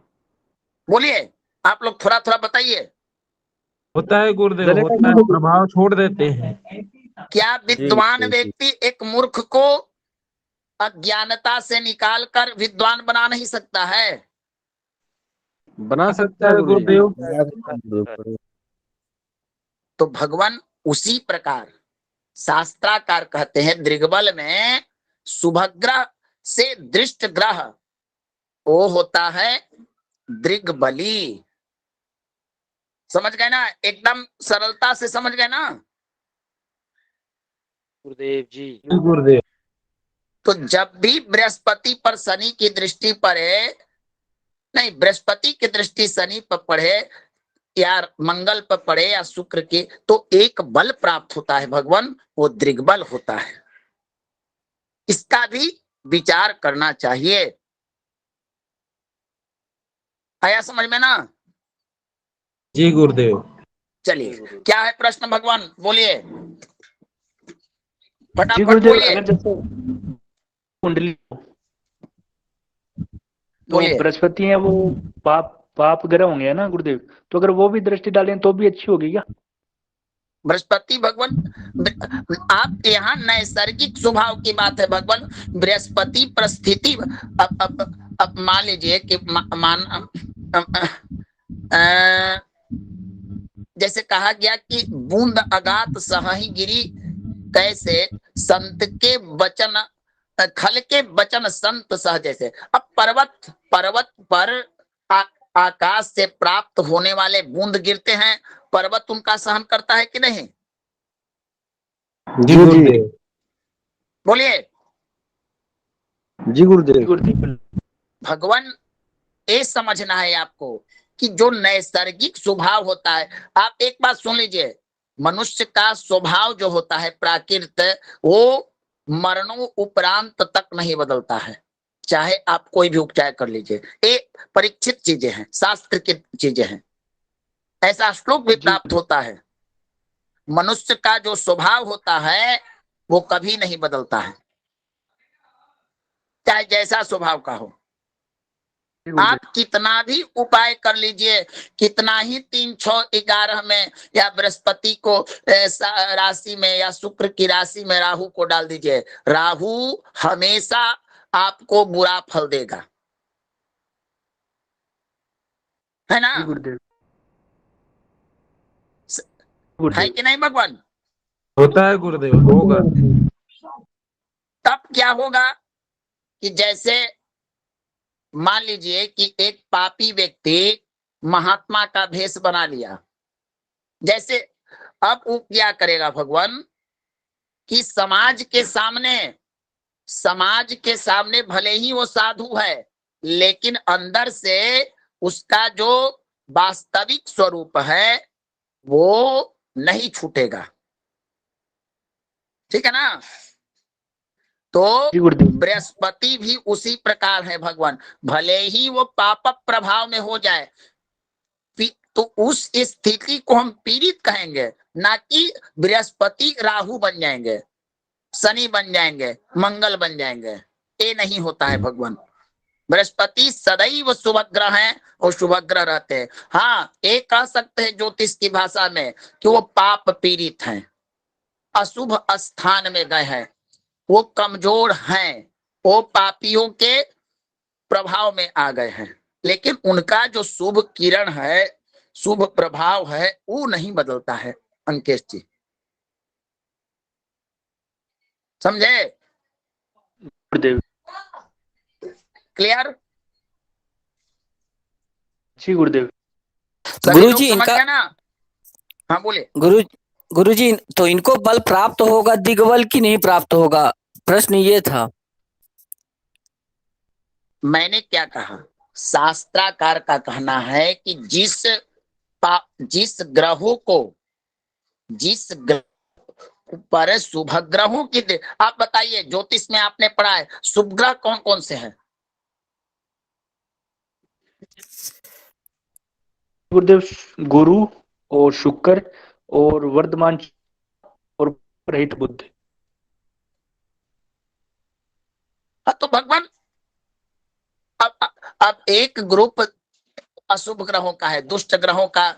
बोलिए, आप लोग थोड़ा थोड़ा बताइए। होता है गुरुदेव, बदलेगा होता है, गुरुजी। प्रभाव छोड़ देते हैं। क्या विद्वान जी। व्यक्ति एक मूर्ख को अज्ञानता से निकालकर विद्वान बना नहीं सकता है? बना सकता है गुरुजी। गुरुदेव। तो भगवान उसी प्रकार शास्त्राकार कहते हैं दृग्बल में शुभग्रह से दृष्ट ग्रह वो होता है दृग्बली। समझ गए ना? एकदम सरलता से समझ गए ना? गुरुदेव जी। गुरुदेव, तो जब भी बृहस्पति पर शनि की दृष्टि पड़े, नहीं, बृहस्पति की दृष्टि शनि पर पड़े या मंगल पर पड़े या शुक्र की, तो एक बल प्राप्त होता है भगवान, वो दृग्बल होता है। इसका भी विचार करना चाहिए। आया समझ में ना? जी गुरुदेव। चलिए, क्या है प्रश्न भगवान? बोलिए, जी फटाफट गुरुदेव, बोलिए, अगर जैसे कुंडली तो बोलिए। बृहस्पति है वो पाप ग्रह होंगे ना गुरुदेव, तो अगर वो भी दृष्टि डालें तो भी अच्छी होगी क्या? बृहस्पति भगवान, आप यहाँ नैसर्गिक स्वभाव की बात है भगवान। बृहस्पति परिस्थिति, अब मान लीजिए कि जैसे कहा गया कि बूंद अगात सही गिरी, कैसे संत के वचन खल के वचन संत सह जैसे। अब पर्वत पर आकाश से प्राप्त होने वाले बूंद गिरते हैं, पर्वत उनका सहन करता है कि नहीं? जी गुरुदेव। बोलिए। जी गुरुदेव। भगवान ये समझना है आपको कि जो नैसर्गिक स्वभाव होता है, आप एक बात सुन लीजिए, मनुष्य का स्वभाव जो होता है प्राकृत, वो मरणों उपरांत तक नहीं बदलता है, चाहे आप कोई भी उपचार कर लीजिए। ये परीक्षित चीजें हैं, शास्त्र की चीजें हैं, ऐसा श्लोक भी प्राप्त होता है। मनुष्य का जो स्वभाव होता है वो कभी नहीं बदलता है, चाहे जैसा स्वभाव का हो। आप कितना भी उपाय कर लीजिए, कितना ही 3, 6, 11 में या बृहस्पति को राशि में या शुक्र की राशि में राहु को डाल दीजिए, राहु हमेशा आपको बुरा फल देगा, है ना? है कि नहीं भगवान? होता है गुरुदेव, होगा। तब क्या होगा कि जैसे मान लीजिए कि एक पापी व्यक्ति महात्मा का भेष बना लिया, जैसे अब वो क्या करेगा भगवान कि समाज के सामने भले ही वो साधु है, लेकिन अंदर से उसका जो वास्तविक स्वरूप है वो नहीं छूटेगा, ठीक है ना? तो बृहस्पति भी उसी प्रकार है भगवान, भले ही वो पाप प्रभाव में हो जाए तो उस स्थिति को हम पीड़ित कहेंगे, ना कि बृहस्पति राहु बन जाएंगे, शनि बन जाएंगे, मंगल बन जाएंगे। ये नहीं होता है भगवान। बृहस्पति सदैव शुभ ग्रह है और शुभ ग्रह रहते हैं। हाँ, एक कह सकते हैं ज्योतिष की भाषा में कि वो पाप पीड़ित हैं, अशुभ स्थान में गए हैं, वो कमजोर हैं, वो पापियों के प्रभाव में आ गए हैं, लेकिन उनका जो शुभ किरण है, शुभ प्रभाव है वो नहीं बदलता है अंकेश जी, समझे? गुरुदेव क्लियर? जी गुरुदेव। सभी गुरु लोग जी समझ इनका गए ना? हाँ बोले। गुरु जी तो इनको बल प्राप्त होगा दिग्बल की नहीं प्राप्त होगा, प्रश्न ये था। मैंने क्या कहा, शास्त्राकार का कहना है कि जिस ग्रहों को जिस ग्रह पर शुभ ग्रहों की आप बताइए, ज्योतिष में आपने पढ़ा है शुभ ग्रह कौन कौन से हैं? गुरुदेव गुरु और शुक्र और वर्धमान और रहित बुध। हाँ तो भगवान अब एक ग्रुप अशुभ ग्रहों का है, दुष्ट ग्रहों का,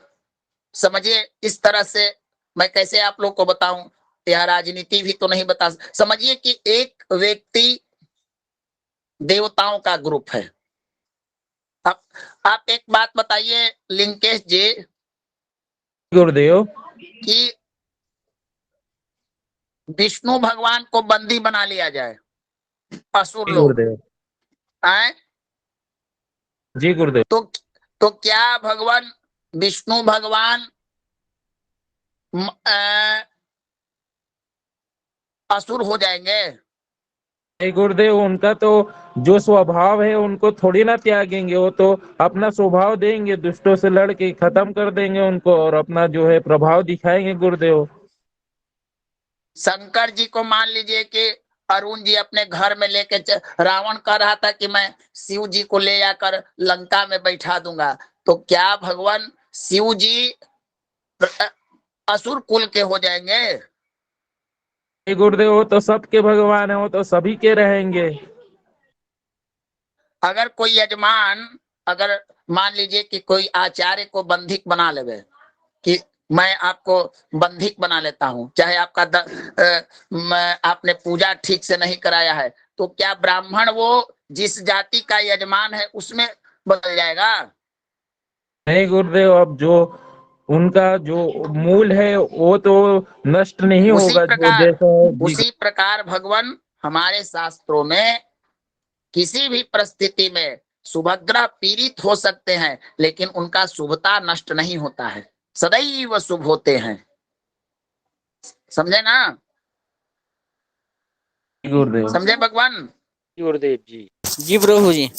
समझिए इस तरह से मैं कैसे आप लोग को बताऊं, यह राजनीति भी तो नहीं बता, समझिए कि एक व्यक्ति देवताओं का ग्रुप है। अब आप एक बात बताइए लिंकेश जी गुरुदेव कि विष्णु भगवान को बंदी बना लिया जाए, असुर जी लोग गुरुदेव आए जी गुरुदेव। तो क्या भगवान विष्णु भगवान असुर हो जाएंगे? नहीं गुरुदेव, उनका तो जो स्वभाव है उनको थोड़ी ना त्यागेंगे, वो तो अपना स्वभाव देंगे, दुष्टों से लड़के खत्म कर देंगे उनको और अपना जो है प्रभाव दिखाएंगे गुरुदेव। शंकर जी को मान लीजिए कि अरुण जी अपने घर में लेके रावण कह रहा था कि मैं शिव जी को ले आकर लंका में बैठा दूंगा, तो क्या भगवान शिव जी असुर कुल के हो जाएंगे? नहीं गुरुदेव, वो तो सबके भगवान है, वो तो सभी के रहेंगे। अगर कोई यजमान, अगर मान लीजिए कि कोई आचार्य को बंधिक बना लेवे कि मैं आपको बंधिक बना लेता हूं, चाहे आपका आपने पूजा ठीक से नहीं कराया है, तो क्या ब्राह्मण वो जिस जाति का यजमान है उसमें बदल जाएगा? नहीं गुरुदेव, अब जो उनका जो मूल है वो तो नष्ट नहीं होगा, जो जैसा है। उसी प्रकार भगवान हमारे शास्त्रों में किसी भी परिस्थिति में सुभद्रा पीड़ित हो सकते हैं, लेकिन उनका शुभता नष्ट नहीं होता है, सदैव शुभ होते हैं, समझे ना? गुरुदेव समझे भगवान? गुरुदेव जी। जी प्रभु जी।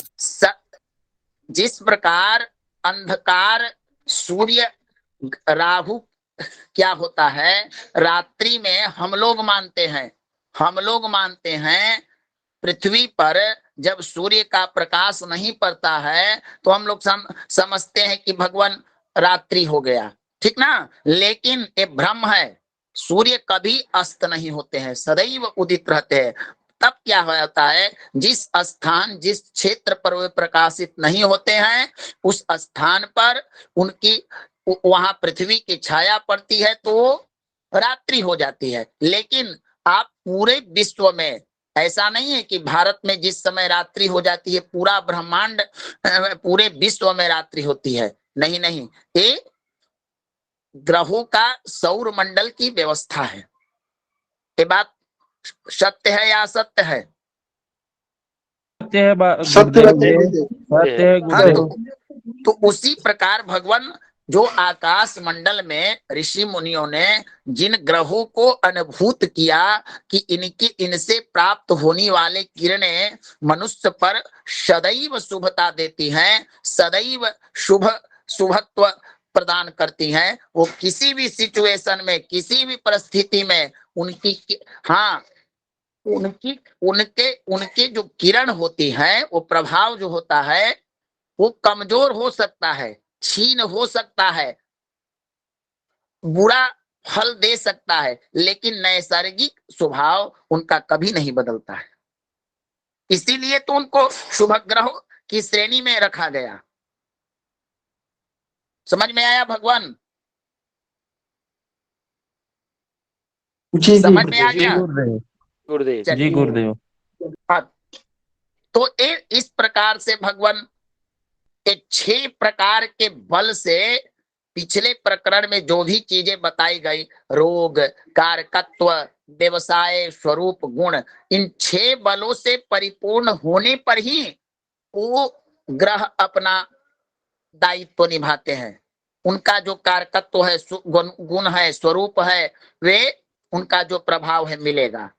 जिस प्रकार अंधकार सूर्य राहु क्या होता है, रात्रि में हम लोग मानते हैं पृथ्वी पर जब सूर्य का प्रकाश नहीं पड़ता है तो हम लोग समझते हैं कि भगवान रात्रि हो गया, ठीक ना? लेकिन ये भ्रम है, सूर्य कभी अस्त नहीं होते हैं, सदैव उदित रहते हैं। तब क्या होता है, जिस स्थान जिस क्षेत्र पर वे प्रकाशित नहीं होते हैं उस स्थान पर उनकी वहां पृथ्वी की छाया पड़ती है तो रात्रि हो जाती है। लेकिन आप पूरे विश्व में ऐसा नहीं है कि भारत में जिस समय रात्रि हो जाती है पूरा ब्रह्मांड पूरे विश्व में रात्रि होती है, नहीं, ये ग्रहों का सौर मंडल की व्यवस्था है। ये बात सत्य है या असत्य है? सत्य है सत्य गुरुदेव, सत्य है हाँ, गुरुदेव। तो उसी प्रकार भगवान जो आकाश मंडल में ऋषि मुनियों ने जिन ग्रहों को अनुभूत किया कि इनसे प्राप्त होने वाले किरणें मनुष्य पर सदैव शुभता देती हैं, सदैव शुभत्व प्रदान करती हैं, वो किसी भी सिचुएशन में किसी भी परिस्थिति में उनके जो किरण होती है, वो प्रभाव जो होता है वो कमजोर हो सकता है, क्षीण हो सकता है, बुरा फल दे सकता है, लेकिन नैसर्गिक स्वभाव उनका कभी नहीं बदलता है। इसीलिए तो उनको शुभ ग्रहों की श्रेणी में रखा गया। समझ में आया भगवान? जी समझ में आ जी गया? गुरुदेव जी गुरुदेव। तो इस प्रकार से भगवान 6 प्रकार के बल से पिछले प्रकरण में जो भी चीजें बताई गई, रोग, कारकत्व, व्यवसाय, स्वरूप, गुण, इन 6 बलों से परिपूर्ण होने पर ही वो ग्रह अपना दायित्व निभाते हैं। उनका जो कारकत्व है, गुण है, स्वरूप है, वे उनका जो प्रभाव है मिलेगा।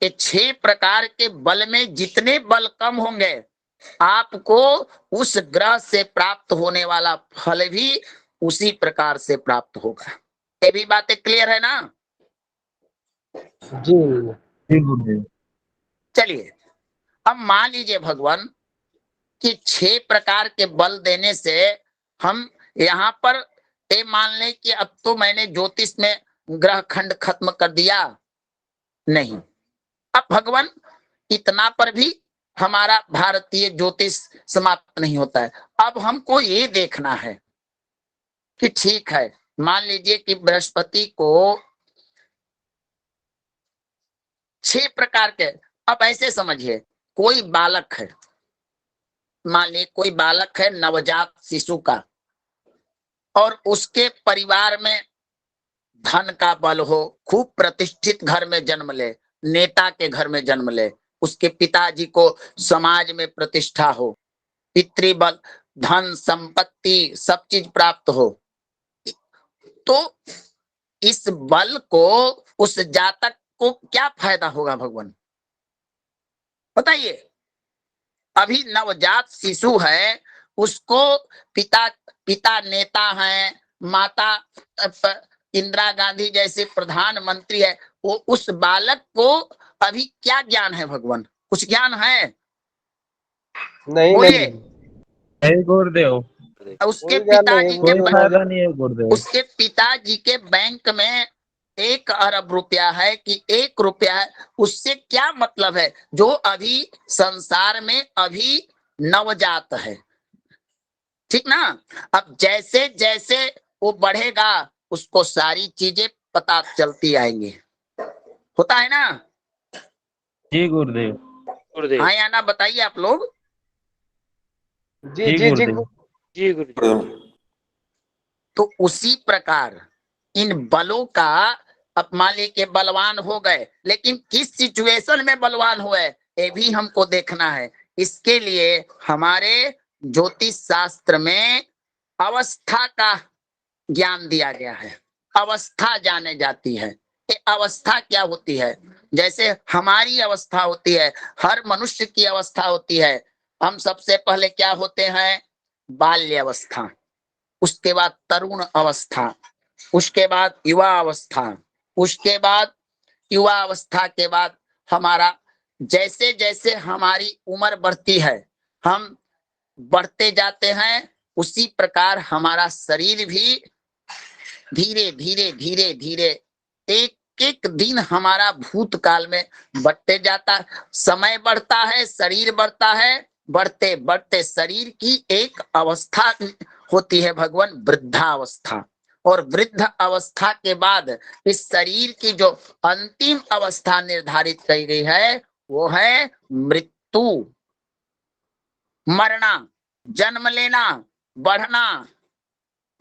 ये 6 प्रकार के बल में जितने बल कम होंगे, आपको उस ग्रह से प्राप्त होने वाला फल भी उसी प्रकार से प्राप्त होगा। ये भी बातें क्लियर है ना? जी। चलिए, अब मान लीजिए भगवान कि 6 प्रकार के बल देने से हम यहाँ पर ये मान लें कि अब तो मैंने ज्योतिष में ग्रह खंड खत्म कर दिया, नहीं। अब भगवान इतना पर भी हमारा भारतीय ज्योतिष समाप्त नहीं होता है। अब हमको ये देखना है कि ठीक है, मान लीजिए कि बृहस्पति को 6 प्रकार के, अब ऐसे समझिए, कोई बालक है, मान लीजिए कोई बालक है नवजात शिशु का, और उसके परिवार में धन का बल हो, खूब प्रतिष्ठित घर में जन्म ले, नेता के घर में जन्म ले, उसके पिताजी को समाज में प्रतिष्ठा हो, पितृबल, धन, संपत्ति, सब चीज प्राप्त हो, तो इस बल को उस जातक को क्या फायदा होगा भगवान बताइए? अभी नवजात शिशु है, उसको पिता नेता है, माता इंदिरा गांधी जैसे प्रधानमंत्री है, वो उस बालक को अभी क्या ज्ञान है भगवान? कुछ ज्ञान है? नहीं बोलिए। नहीं गुरुदेव, उसके पिताजी के कोई फायदा नहीं है गुरुदेव। उसके पिताजी के बैंक में 1 अरब रुपया है कि 1 रुपया है, उससे क्या मतलब है? जो अभी संसार में अभी नवजात है, ठीक ना? अब जैसे जैसे वो बढ़ेगा, उसको सारी चीजें पता चलती आएंगी, होता है ना? जी गुरुदेव। गुरुदेव। हाँ या ना बताइए आप लोग। जी गुरुदेव। तो उसी प्रकार इन बलों का, अब मान लीजिए के बलवान हो गए, लेकिन किस सिचुएशन में बलवान हुए ये भी हमको देखना है। इसके लिए हमारे ज्योतिष शास्त्र में अवस्था का ज्ञान दिया गया है। अवस्था जाने जाती है। ये अवस्था क्या होती है? जैसे हमारी अवस्था होती है, हर मनुष्य की अवस्था होती है। हम सबसे पहले क्या होते हैं? बाल्य अवस्था, उसके बाद तरुण अवस्था, उसके बाद युवा अवस्था, उसके बाद युवा अवस्था के बाद हमारा, जैसे जैसे हमारी उम्र बढ़ती है, हम बढ़ते जाते हैं, उसी प्रकार हमारा शरीर भी धीरे धीरे धीरे धीरे एक एक दिन हमारा भूतकाल में बढ़ते जाता है। समय बढ़ता है, शरीर बढ़ता है, बढ़ते बढ़ते शरीर की एक अवस्था होती है भगवान, वृद्धावस्था। और वृद्ध अवस्था के बाद इस शरीर की जो अंतिम अवस्था निर्धारित की गई है वो है मृत्यु, मरना, जन्म लेना, बढ़ना,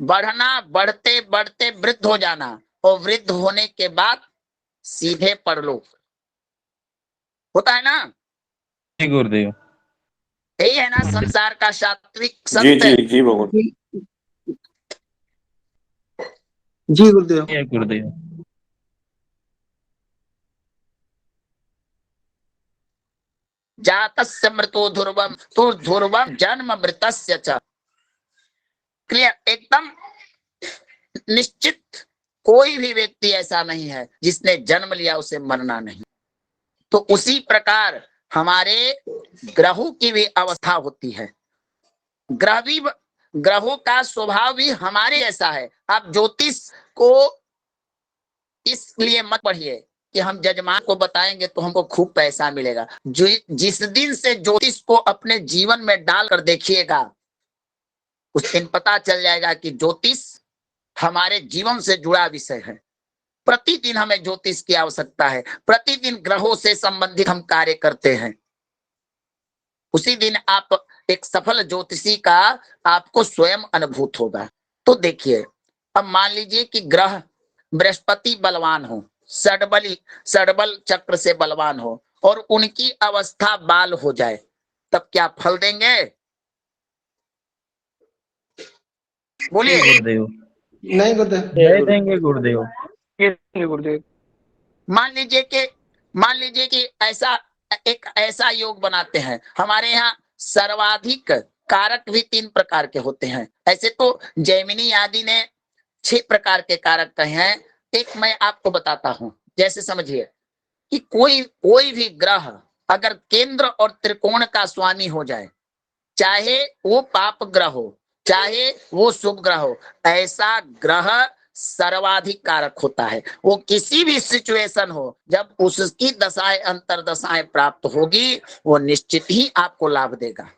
बढ़ना, बढ़ते बढ़ते वृद्ध हो जाना, और वृद्ध होने के बाद सीधे परलोक, होता है ना? जी गुरुदेव। यही है ना संसार का सात्विक जी सत्य। जी जी भगवान। जी गुरुदेव। ये गुरुदेव। जातस्य मृतो ध्रुवम तो ध्रुवम जन्म मृतस्य च। क्लियर? एकदम निश्चित, कोई भी व्यक्ति ऐसा नहीं है जिसने जन्म लिया उसे मरना नहीं। तो उसी प्रकार हमारे ग्रहों की भी अवस्था होती है। ग्रहों का स्वभाव भी हमारे जैसा है। आप ज्योतिष को इसलिए मत पढ़िए कि हम जजमान को बताएंगे तो हमको खूब पैसा मिलेगा। जिस दिन से ज्योतिष को अपने जीवन में डालकर देखिएगा, उस दिन पता चल जाएगा कि ज्योतिष हमारे जीवन से जुड़ा विषय है। प्रतिदिन हमें ज्योतिष की आवश्यकता है, प्रतिदिन ग्रहों से संबंधित हम कार्य करते हैं। उसी दिन आप एक सफल ज्योतिषी का आपको स्वयं अनुभूत होगा। तो देखिए, अब मान लीजिए कि ग्रह बृहस्पति बलवान हो, षडबल चक्र से बलवान हो और उनकी अवस्था बाल हो जाए, तब क्या फल देंगे? बोलिए। गुरुदेव नहीं गुरुदेव। दे देंगे गुरुदेव। ये देंगे गुरुदेव। मान लीजिए कि ऐसा योग बनाते हैं। हमारे यहाँ सर्वाधिक कारक भी 3 प्रकार के होते हैं। ऐसे तो जैमिनी आदि ने 6 प्रकार के कारक कहे हैं। एक मैं आपको बताता हूं, जैसे समझिए कि कोई भी ग्रह अगर केंद्र और त्रिकोण का स्वामी हो जाए, चाहे वो पाप ग्रह हो चाहे वो शुभ ग्रह हो, ऐसा ग्रह सर्वाधिक कारक होता है। वो किसी भी सिचुएशन हो, जब उसकी दशाएं अंतरदशाएं प्राप्त होगी, वो निश्चित ही आपको लाभ देगा।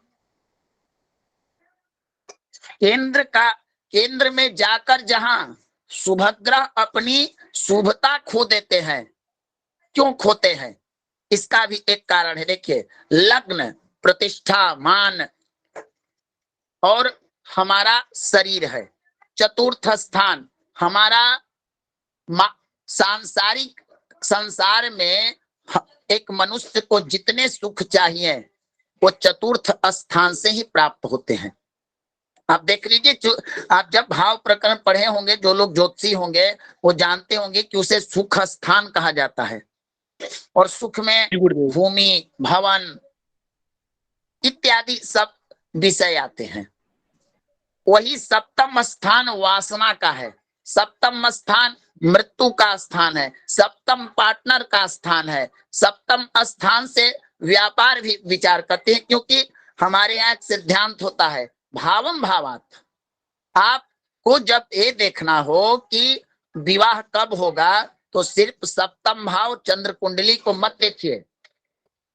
केंद्र में जाकर जहां शुभ ग्रह अपनी शुभता खो देते हैं, क्यों खोते हैं? इसका भी एक कारण है। देखिए, लग्न, प्रतिष्ठा, मान और हमारा शरीर है। चतुर्थ स्थान हमारा सांसारिक संसार में एक मनुष्य को जितने सुख चाहिए वो चतुर्थ स्थान से ही प्राप्त होते हैं। आप देख लीजिए, आप जब भाव प्रकरण पढ़े होंगे, जो लोग ज्योतिषी होंगे वो जानते होंगे कि उसे सुख स्थान कहा जाता है। और सुख में भूमि, भवन इत्यादि सब विषय आते हैं। वही सप्तम स्थान वासना का है, सप्तम स्थान मृत्यु का स्थान है, सप्तम पार्टनर का स्थान है। सप्तम स्थान से व्यापार भी विचार करते हैं, क्योंकि हमारे यहाँ एक सिद्धांत होता है, भावम भावात। आपको जब ये देखना हो कि विवाह कब होगा, तो सिर्फ सप्तम भाव चंद्र कुंडली को मत देखिए,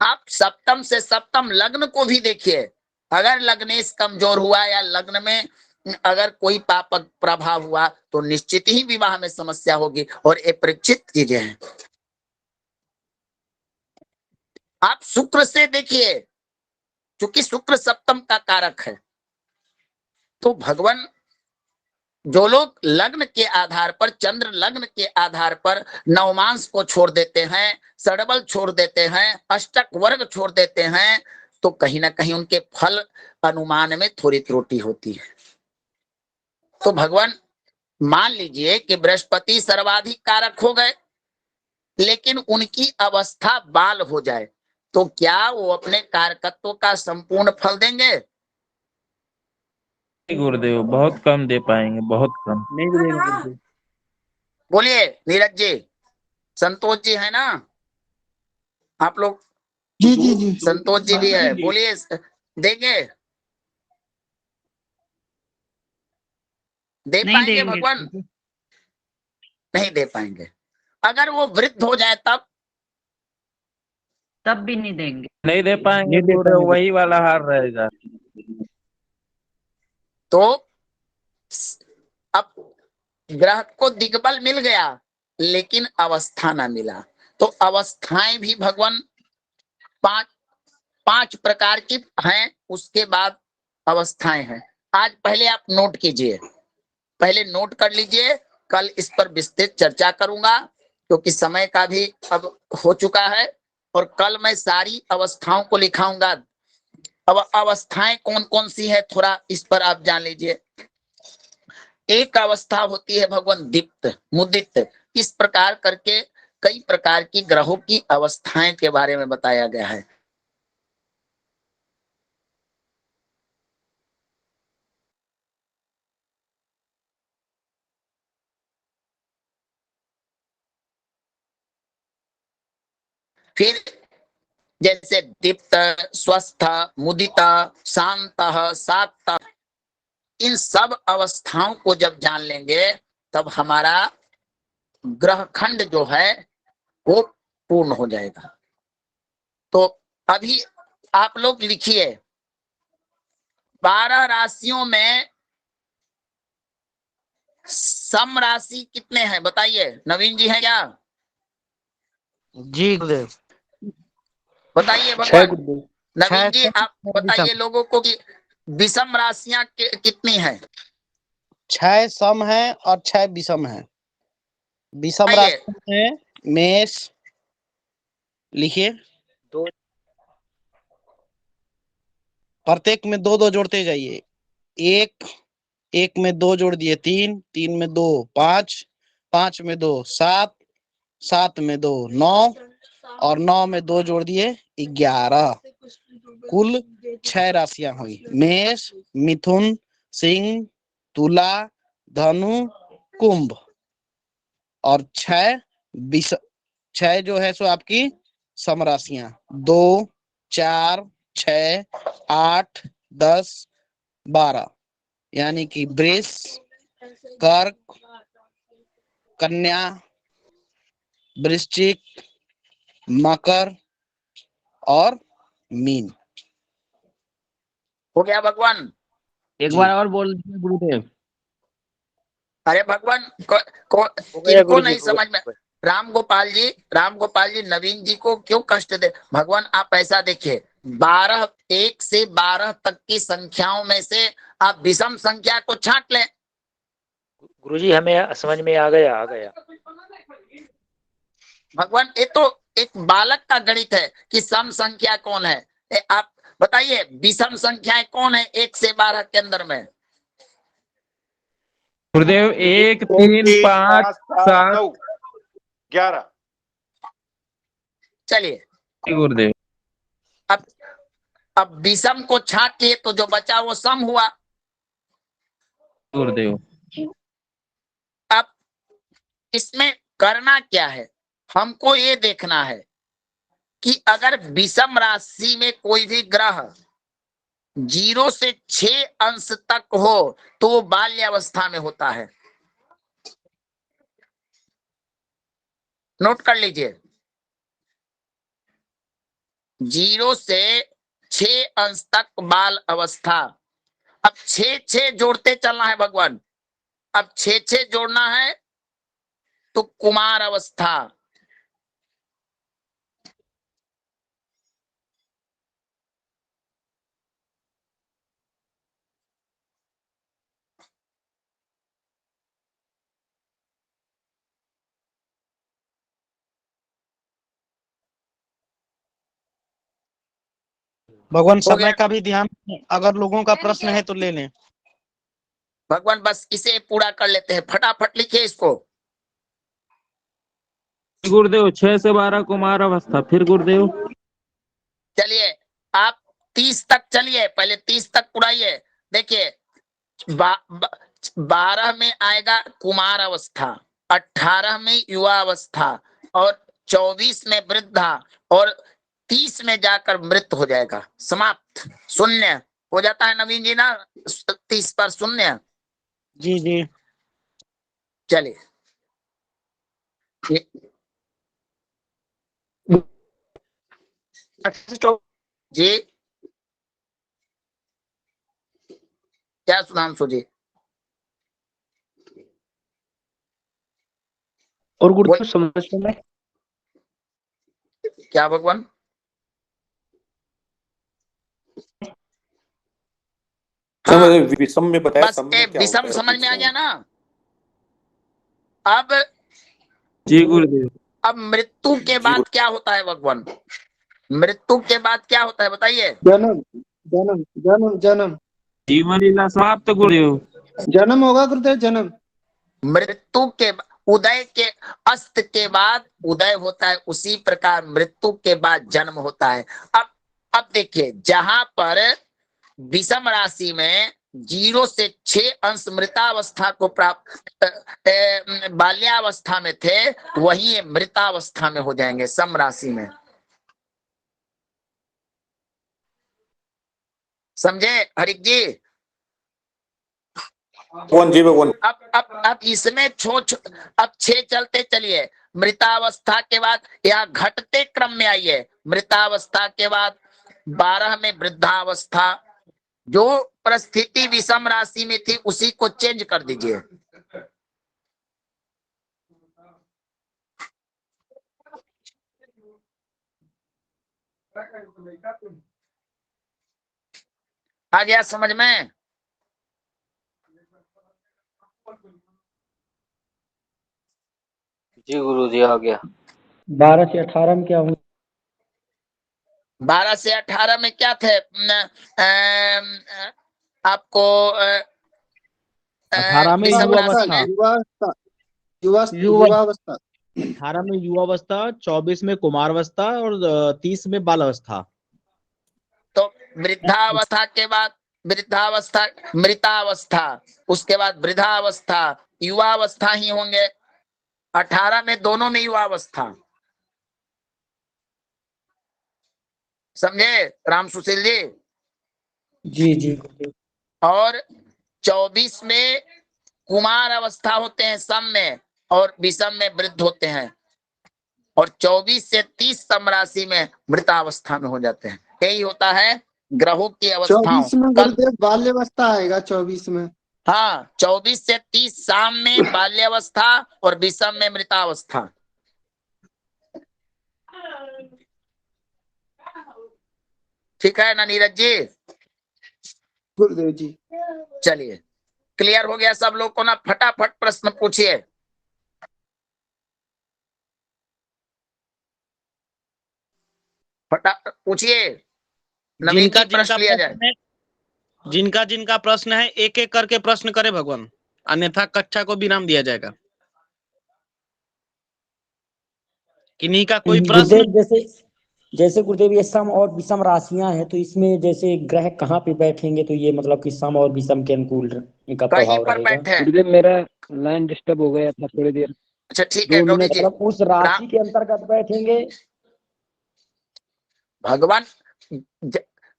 आप सप्तम से सप्तम लग्न को भी देखिए। अगर लग्नेश कमजोर हुआ या लग्न में अगर कोई पाप प्रभाव हुआ, तो निश्चित ही विवाह में समस्या होगी। और ये परीक्षित चीजें हैं। आप शुक्र से देखिए, क्योंकि शुक्र सप्तम का कारक है। तो भगवान, जो लोग लग्न के आधार पर, चंद्र लग्न के आधार पर नवमांश को छोड़ देते हैं, षडबल छोड़ देते हैं, अष्टक वर्ग छोड़ देते हैं, तो कहीं ना कहीं उनके फल अनुमान में थोड़ी त्रुटि होती है। तो भगवान, मान लीजिए कि बृहस्पति सर्वाधिक कारक हो गए, लेकिन उनकी अवस्था बाल हो जाए, तो क्या वो अपने कारकत्व का संपूर्ण फल देंगे? गुरुदेव बहुत कम दे पाएंगे, बहुत कम। नहीं देंगे गुरुदेव। बोलिए नीरज जी, संतोष जी है ना आप लोग? जी जी जी। संतोष जी भी है, बोलिए देंगे? दे पाएंगे भगवान? नहीं दे पाएंगे। अगर वो वृद्ध हो जाए तब भी नहीं देंगे। नहीं दे पाएंगे गुरुदेव, वही वाला हार रहेगा। तो अब ग्रह को दिग्बल मिल गया, लेकिन अवस्था ना मिला। तो अवस्थाएं भी भगवान पांच प्रकार की हैं, उसके बाद अवस्थाएं हैं। आज पहले आप नोट कीजिए, पहले नोट कर लीजिए, कल इस पर विस्तृत चर्चा करूंगा, क्योंकि समय का भी अब हो चुका है। और कल मैं सारी अवस्थाओं को लिखाऊंगा। अब अवस्थाएं कौन कौन सी है, थोड़ा इस पर आप जान लीजिए। एक अवस्था होती है भगवान दीप्त, मुदित। इस प्रकार करके कई प्रकार की ग्रहों की अवस्थाएं के बारे में बताया गया है। फिर जैसे दीप्त, स्वस्थ, मुदित, शांत, सात, इन सब अवस्थाओं को जब जान लेंगे, तब हमारा ग्रह खंड जो है वो पूर्ण हो जाएगा। तो अभी आप लोग लिखिए, 12 राशियों में सम राशि कितने हैं बताइए? नवीन जी है क्या? जी गुरुदेव। बताइए भगवान। नवीन जी आप बताइए लोगों को कि विषम राशियां कितनी हैं? 6 सम है और 6 विषम है। विषम आइए। राशि में मेष, लिखिए, दो प्रत्येक में 2 2 जोड़ते जाइए। एक में 2 जोड़ दिए 3, 3 में 2 5, 5 में 2 7, 7 में 2 9 और 9 में 2 जोड़ दिए 11। कुल 6 राशियां हुई। मेष, मिथुन, सिंह, तुला, धनु, कुंभ और 6 जो है सो आपकी समराशियां 2 4 6 8 10 12, यानी कि वृष, कर्क, कन्या, वृश्चिक, मकर और मीन। हो गया भगवान? एक जी। बार और बोल दीजिए गुरुदेव। अरे भगवान हो गया किनको गुरुजी, नहीं हो समझ में? गया। राम गोपाल जी नवीन जी को क्यों कष्ट दे? भगवान आप ऐसा देखिए, 12 1 से 12 तक की संख्याओं में से आप विषम संख्या को छांट लें। गुरुजी हमें समझ में आ गया। भगवान ये तो एक बालक का गणित है कि सम संख्या कौन है। आप बताइए विषम संख्याएं कौन है 1 से 12 के अंदर में? गुरुदेव 1 3 1 5 5 7 7। 9 11। चलिए गुरुदेव अब विषम को छांट लिए तो जो बचा वो सम हुआ। गुरुदेव अब इसमें करना क्या है? हमको ये देखना है कि अगर विषम राशि में कोई भी ग्रह 0 से 6 अंश तक हो तो वो बाल्यावस्था में होता है। नोट कर लीजिए, 0 से 6 अंश तक बाल अवस्था। अब 6 जोड़ते चलना है भगवान। अब 6 जोड़ना है तो कुमार अवस्था। भगवान हो समय गया का भी ध्यान, अगर लोगों का प्रश्न है तो ले लें। भगवान, बस इसे पूरा कर लेते हैं, फटाफट लिखिए इसको। गुरुदेव 6 से 12 कुमार अवस्था। फिर गुरुदेव चलिए आप 30 तक चलिए, पहले 30 तक पुराइए। देखिए 12 में आएगा कुमार अवस्था, 18 में युवा अवस्था और 24 में वृद्धा और 30 में जाकर मृत हो जाएगा, समाप्त, शून्य हो जाता है नवीन जी ना। 30 पर शून्य। जी जी। चलिए जी, क्या सुधांशु जी? और गुरुदेव समझ में क्या भगवान? हाँ, विषम में बताया, बस सम ए में क्या होता विषम है समझ में आ पूछ रहा गया हूँ। ना। अब जी गुरुदेव। अब मृत्यु के बाद क्या होता है भगवान? मृत्यु के बाद क्या होता है बताइए? जन्म जन्म जन्म जन्म जीवन लीला समाप्त गुरुदेव। जन्म होगा गुरुदेव, जन्म। मृत्यु के उदय के अस्त के बाद उदय होता है, उसी प्रकार मृत्यु के बाद जन्म होता है। अब देखिए, जहां पर विषम राशि में 0 से 6 अंश मृतावस्था को प्राप्त बाल्यावस्था में थे, वही मृतावस्था में हो जाएंगे सम राशि में। समझे हरिक जी? भगवान जी भगवान। अब इसमें अब 6 चलते चलिए। मृतावस्था के बाद या घटते क्रम में आइए, मृतावस्था के बाद 12 में वृद्धावस्था। जो परिस्थिति विषम राशि में थी उसी को चेंज कर दीजिए। आ गया समझ में? जी गुरुजी आ गया। 12 से 18 में क्या हुआ? 12 से 18 में क्या थे? आपको 18 में विषम राशि युवावस्था, में युवावस्था युवा युवावस्था 18 में युवावस्था, 24 में कुमारावस्था और 30 में बालावस्था। तो वृद्धावस्था के बाद वृद्धावस्था, मृतावस्था, उसके बाद वृद्धावस्था, युवावस्था ही होंगे। 18 में दोनों में युवावस्था, समझे राम सुशील जी? जी जी। और 24 में कुमार अवस्था होते हैं सम में, और विषम में वृद्ध होते हैं, और 24 से 30 सम राशि में मृतावस्था में हो जाते हैं। यही होता है ग्रहों की अवस्थाओं। 24 में कल गुरुदेव बाल्यावस्था आएगा 24 में। हाँ, 24 से 30 साम में बाल्यावस्था और विषम में मृतावस्था। ठीक है ना नीरज जी? गुरुदेव जी चलिए, क्लियर हो गया सब लोग को ना? फटाफट प्रश्न पूछिए। फटाफट पूछिए, नवीन जी प्रश्न लिया जाए। जिनका प्रश्न है एक एक करके प्रश्न करे भगवान, अन्यथा कक्षा को विराम दिया जाएगा। किन्हीं का कोई प्रश्न? गुरुदेव जैसे गुरुदेव ये सम और विषम राशियां हैं, तो इसमें जैसे ग्रह कहाँ पे बैठेंगे तो ये मतलब कि सम और विषम के अनुकूल इनका कहीं प्रभाव पर रहेगा? बैठे हैं। गुरुदेव मेरा लाइन डिस्टर्ब हो गया था थोड़ी देर। अच्छा ठीक है गौरी जी। मतलब उस राशि के अंतर्गत बैठेंगे। भगवान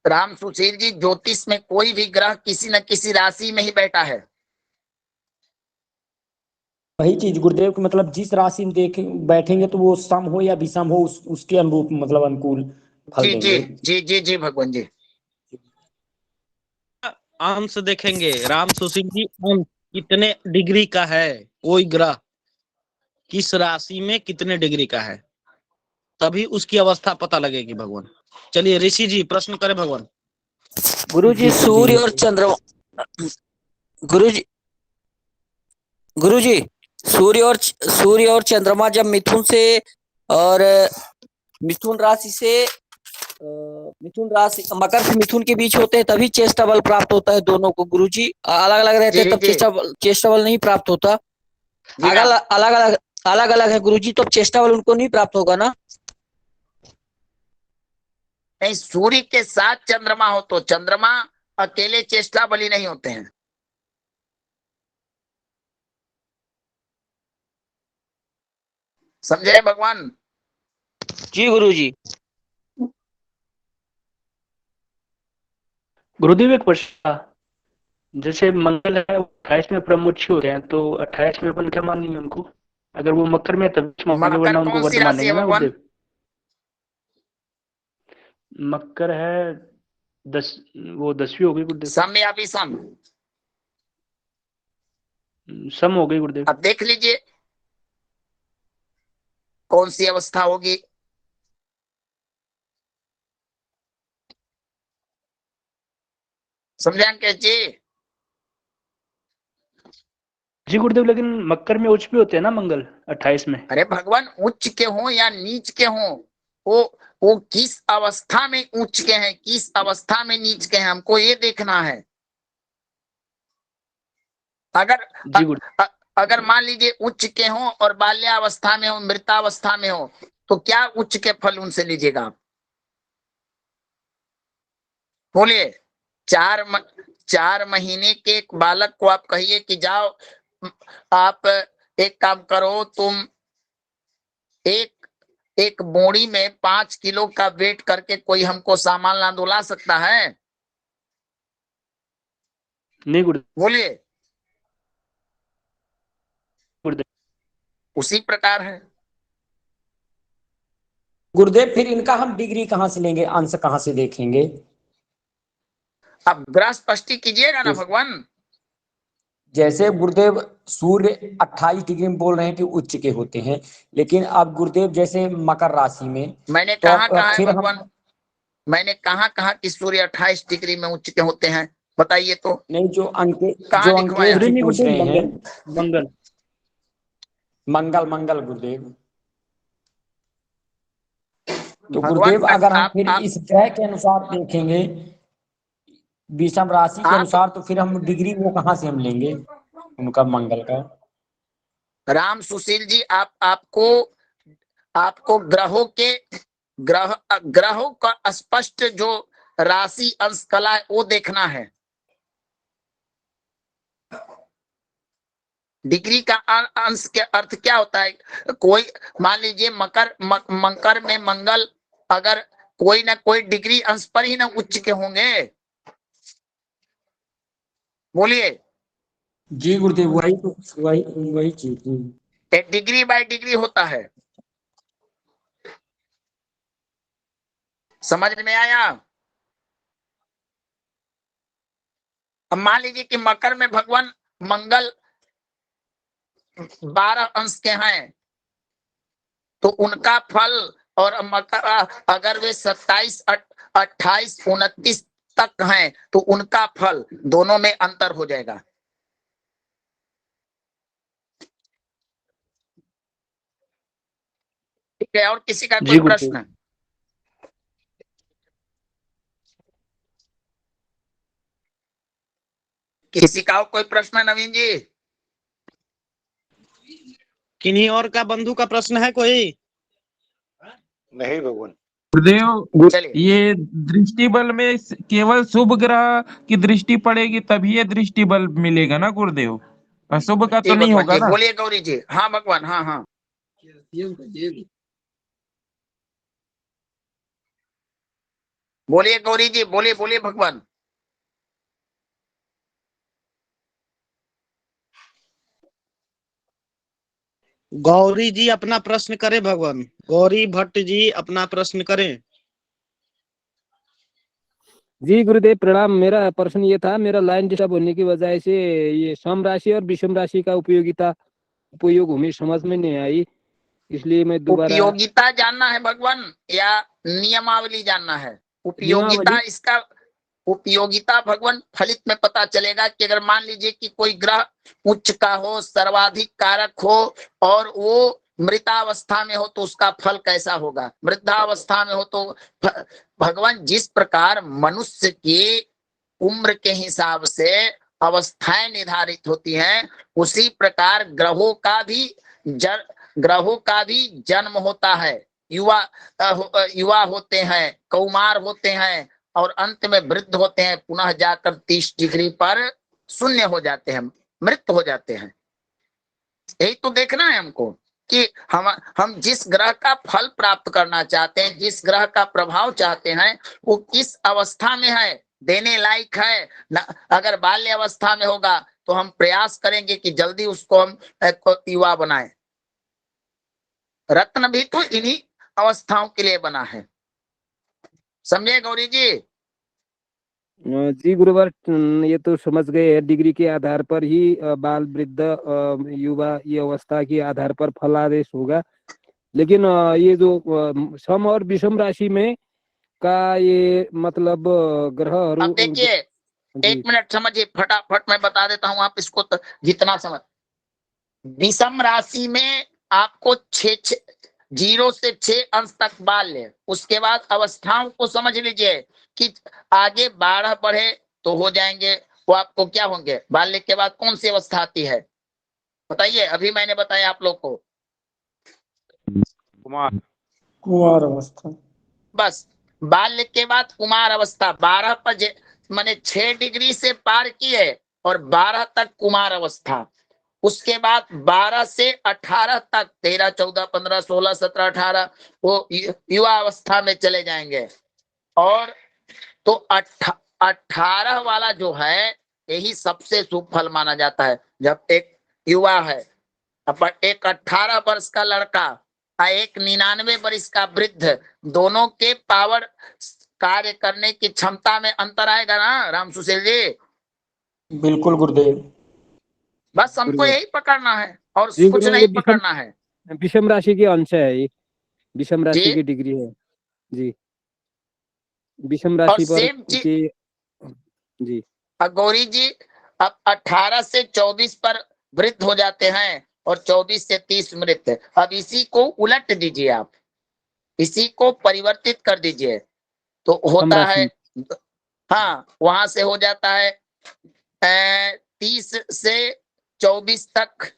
राम सुशील जी, ज्योतिष में कोई भी ग्रह किसी न किसी राशि में ही बैठा है। वही चीज गुरुदेव की, मतलब जिस राशि में बैठेंगे तो वो सम हो या विषम हो, उसके अनुरूप मतलब अनुकूल फल जी जी देंगे। जी जी जी भगवान जी। अंश देखेंगे राम सुशील जी, अंश कितने डिग्री का है, कोई ग्रह किस राशि में कितने डिग्री का है, तभी उसकी अवस्था पता लगेगी भगवान। चलिए ऋषि जी प्रश्न करें भगवान। गुरुजी सूर्य और चंद्रमा, गुरुजी सूर्य और चंद्रमा जब मिथुन से और मिथुन राशि मकर से मिथुन के बीच होते हैं तभी चेष्टा बल प्राप्त होता है दोनों को। गुरुजी अलग अलग रहते हैं तब चेष्टा बल नहीं प्राप्त होता। अलग अलग है गुरुजी, तो चेष्टा बल उनको नहीं प्राप्त होगा ना? नहीं, सूर्य के साथ चंद्रमा हो तो चंद्रमा अकेले चेष्टा बली नहीं होते हैं। समझे भगवान? जी गुरुजी। गुरुदेव एक प्रश्न, जैसे मंगल है 28 में प्रमुख होते हैं, तो 28 में अपन क्या मानेंगे उनको? अगर वो मकर में तभी मानेंगे, वरना उनको वर्ध मानेंगे ना गुरुदेव? मकर है 10, वो 10वीं हो गई गुरुदेव। सम या विषम? सम हो गई गुरुदेव। अब देख लीजिए कौन सी अवस्था होगी। समझे अंकित जी? जी गुरुदेव, लेकिन मकर में उच्च भी होते हैं ना मंगल 28 में। अरे भगवान, उच्च के हो या नीच के हो, वो किस अवस्था में उच्च के हैं, किस अवस्था में नीच के हैं, हमको ये देखना है। अगर मान लीजिए उच्च के हो और बाल्यावस्था में हो, मृतावस्था में हो, तो क्या उच्च के फल उनसे लीजिएगा आप? बोलिए। 4 महीने के एक बालक को आप कहिए कि जाओ, आप एक काम करो, तुम एक बोरी में 5 किलो का वेट करके कोई हमको सामान ला दो, ला सकता है? नहीं गुरुदेव। बोलिए। उसी प्रकार है गुरुदेव। फिर इनका हम डिग्री कहाँ से लेंगे, अंश कहाँ से देखेंगे? अब ग्रह स्पष्टी कीजिएगा ना भगवान। जैसे गुरुदेव सूर्य 28 डिग्री में बोल रहे हैं कि उच्च के होते हैं, लेकिन अब गुरुदेव जैसे मकर राशि में मैंने तो कहा है फिर भगवान, मैंने कहा कि सूर्य 28 डिग्री में उच्च के होते हैं, बताइए तो। नहीं, जो अंकेश कहाँ जी पूछ रहे हैं मंगल मंगल मंगल गुरुदेव। तो भगवान गुरुदेव अगर हम फिर आप इस ग्रह के अनुसार देखेंगे, विषम राशि के अनुसार, तो फिर हम डिग्री वो कहाँ से हम लेंगे उनका मंगल का? राम सुशील जी, आपको ग्रहों का स्पष्ट जो राशि अंश कला है वो देखना है। डिग्री का अंश के अर्थ क्या होता है? कोई मान लीजिए मकर में मंगल अगर कोई ना कोई डिग्री अंश पर ही ना उच्च के होंगे। बोलिए। जी गुरुदेव, वही चीज। एक डिग्री बाय डिग्री होता है। समझ में आया? अब मान लीजिए कि मकर में भगवान मंगल 12 अंश के हैं, तो उनका फल, और मकर अगर वे 27, 28, 29 तक हैं तो उनका फल, दोनों में अंतर हो जाएगा। ठीक है, और किसी का कोई प्रश्न? किसी का कोई प्रश्न नवीन जी? किन्हीं और का बंधु का प्रश्न है कोई? नहीं भगवान। गुरुदेव, ये दृष्टि बल में केवल शुभ ग्रह की दृष्टि पड़ेगी तभी ये दृष्टि बल मिलेगा ना गुरुदेव? अशुभ का तो नहीं होगा ना? बोलिए गौरी जी। हाँ भगवान, हाँ हाँ। बोलिए गौरी जी, बोलिए बोलिए भगवान। गौरी जी अपना प्रश्न करें भगवान। गौरी भट्ट जी अपना प्रश्न करें। जी गुरुदेव प्रणाम। मेरा प्रश्न ये था, मेरा लाइन डिस्टर्ब होने की वजह से ये सम राशि और विषम राशि का उपयोग हमें समझ में नहीं आई, इसलिए मैं दोबारा। उपयोगिता जानना है भगवान या नियमावली जानना है? उपयोगिता, इसका उपयोगिता भगवान फलित में पता चलेगा कि अगर मान लीजिए कि कोई ग्रह उच्च का हो, सर्वाधिक कारक हो, और वो मृतावस्था में हो तो उसका फल कैसा होगा। वृद्धावस्था में हो तो भगवान जिस प्रकार मनुष्य की उम्र के हिसाब से अवस्थाएं निर्धारित होती हैं, उसी प्रकार ग्रहों का भी जन्म होता है। युवा होते हैं, कौमार होते हैं, और अंत में वृद्ध होते हैं, पुनः जाकर 30 डिग्री पर शून्य हो जाते हैं, मृत हो जाते हैं। यही तो देखना है हमको कि हम जिस ग्रह का फल प्राप्त करना चाहते हैं, जिस ग्रह का प्रभाव चाहते हैं, वो किस अवस्था में है, देने लायक है न। अगर बाल्य अवस्था में होगा तो हम प्रयास करेंगे कि जल्दी उसको हम युवा बनाएं। रत्न भी तो इन्हीं अवस्थाओं के लिए बना है। समझे गौरी जी? जी गुरुवर, ये तो समझ गए हैं, डिग्री के आधार पर ही बाल, वृद्ध, युवा, ये अवस्था के आधार पर फलादेश होगा। लेकिन ये जो सम और विषम राशि में का ये मतलब ग्रह। अब देखिए, 1 मिनट समझिए, फटाफट मैं बता देता हूं, आप इसको जितना समझ। विषम राशि में आपको 0 से 6 अंश तक बाल्य, उसके बाद अवस्थाओं को समझ लीजिए कि आगे 12 बढ़े तो हो जाएंगे, वो आपको क्या होंगे। बाल्य के बाद कौन सी अवस्था आती है बताइए? अभी मैंने बताया आप लोग को, कुमार अवस्था। बस बाल्य के बाद कुमार अवस्था। 12 पर मैंने 6 डिग्री से पार किए और 12 तक कुमार अवस्था। उसके बाद 12 से 18 तक, 13, 14, 15, 16, 17, 18 वो युवा अवस्था में चले जाएंगे। और तो 18 वाला जो है, यही सबसे शुभ फल माना जाता है। जब एक युवा है, अब एक 18 वर्ष का लड़का और एक 99 वर्ष का वृद्ध, दोनों के पावर, कार्य करने की क्षमता में अंतर आएगा ना राम सुशील जी? बिल्कुल गुरुदेव। बस हमको यही पकड़ना है और कुछ नहीं पकड़ना है। विषम राशि के अंश है ये, विषम राशि की डिग्री है जी। विषम राशि पर जी। गौरी जी अब 18 से 24 पर वृद्ध हो जाते हैं और 24 से 30 मृत। अब इसी को उलट दीजिए आप, इसी को परिवर्तित कर दीजिए तो होता है, हाँ वहां से हो जाता है 30 से 24 तक,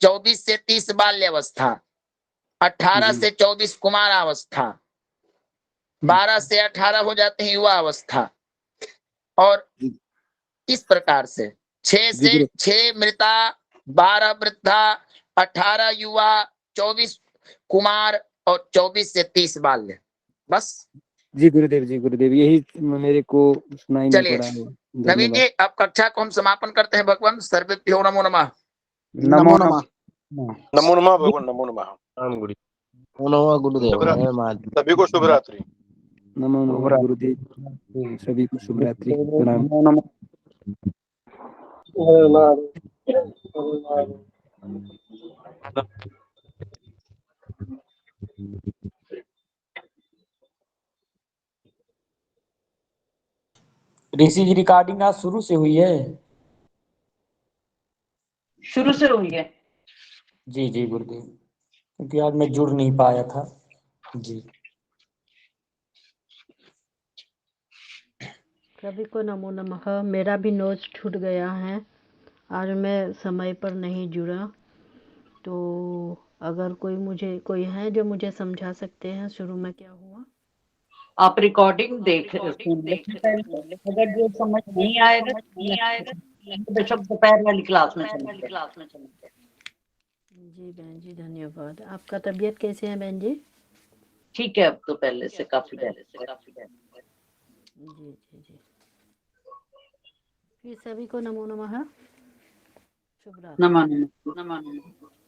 24 से 30 बाल्यावस्था, 18 से 24 कुमारावस्था, 12 से 18 हो जाते हैं युवा अवस्था, और इस प्रकार से 6 से 6 मृता, 12 वृद्धा, 18 युवा, 24 कुमार और 24 से 30 बाल्य। बस जी गुरुदेव यही मेरे को सुनाई नहीं चलिए पड़ा है। नवीन जी, अब कक्षा को हम समापन करते हैं। भगवान सर्वेभ्यो नमो नमः। नमो नमः। नमो नमः भगवान, नमो नमः। नमो गुरुदेव। सभी को शुभ रात्रि। नमो नमः गुरुदेव, सभी को शुभ रात्रि, प्रणाम। ऋषि जी रिकॉर्डिंग आज शुरू से हुई है? शुरू से हुई है। जी गुरुदेव, क्योंकि आज मैं जुड़ नहीं पाया था जी। सभी को नमो नमः। मेरा भी नोट्स छूट गया है, आज मैं समय पर नहीं जुड़ा, तो अगर कोई है जो मुझे समझा सकते हैं शुरू में क्या हुआ। आप रिकॉर्डिंग देख सुन लें पहले, अगर जो समझ नहीं आएगा तो बेशक दोपहर वाली क्लास में चलेंगे। जी बहन जी धन्यवाद। आपका तबीयत कैसे है बहन जी? ठीक है, अब तो पहले से काफी बेहतर। जी फिर सभी को नमो नमः, शुभ रात्रि। नमो नमः।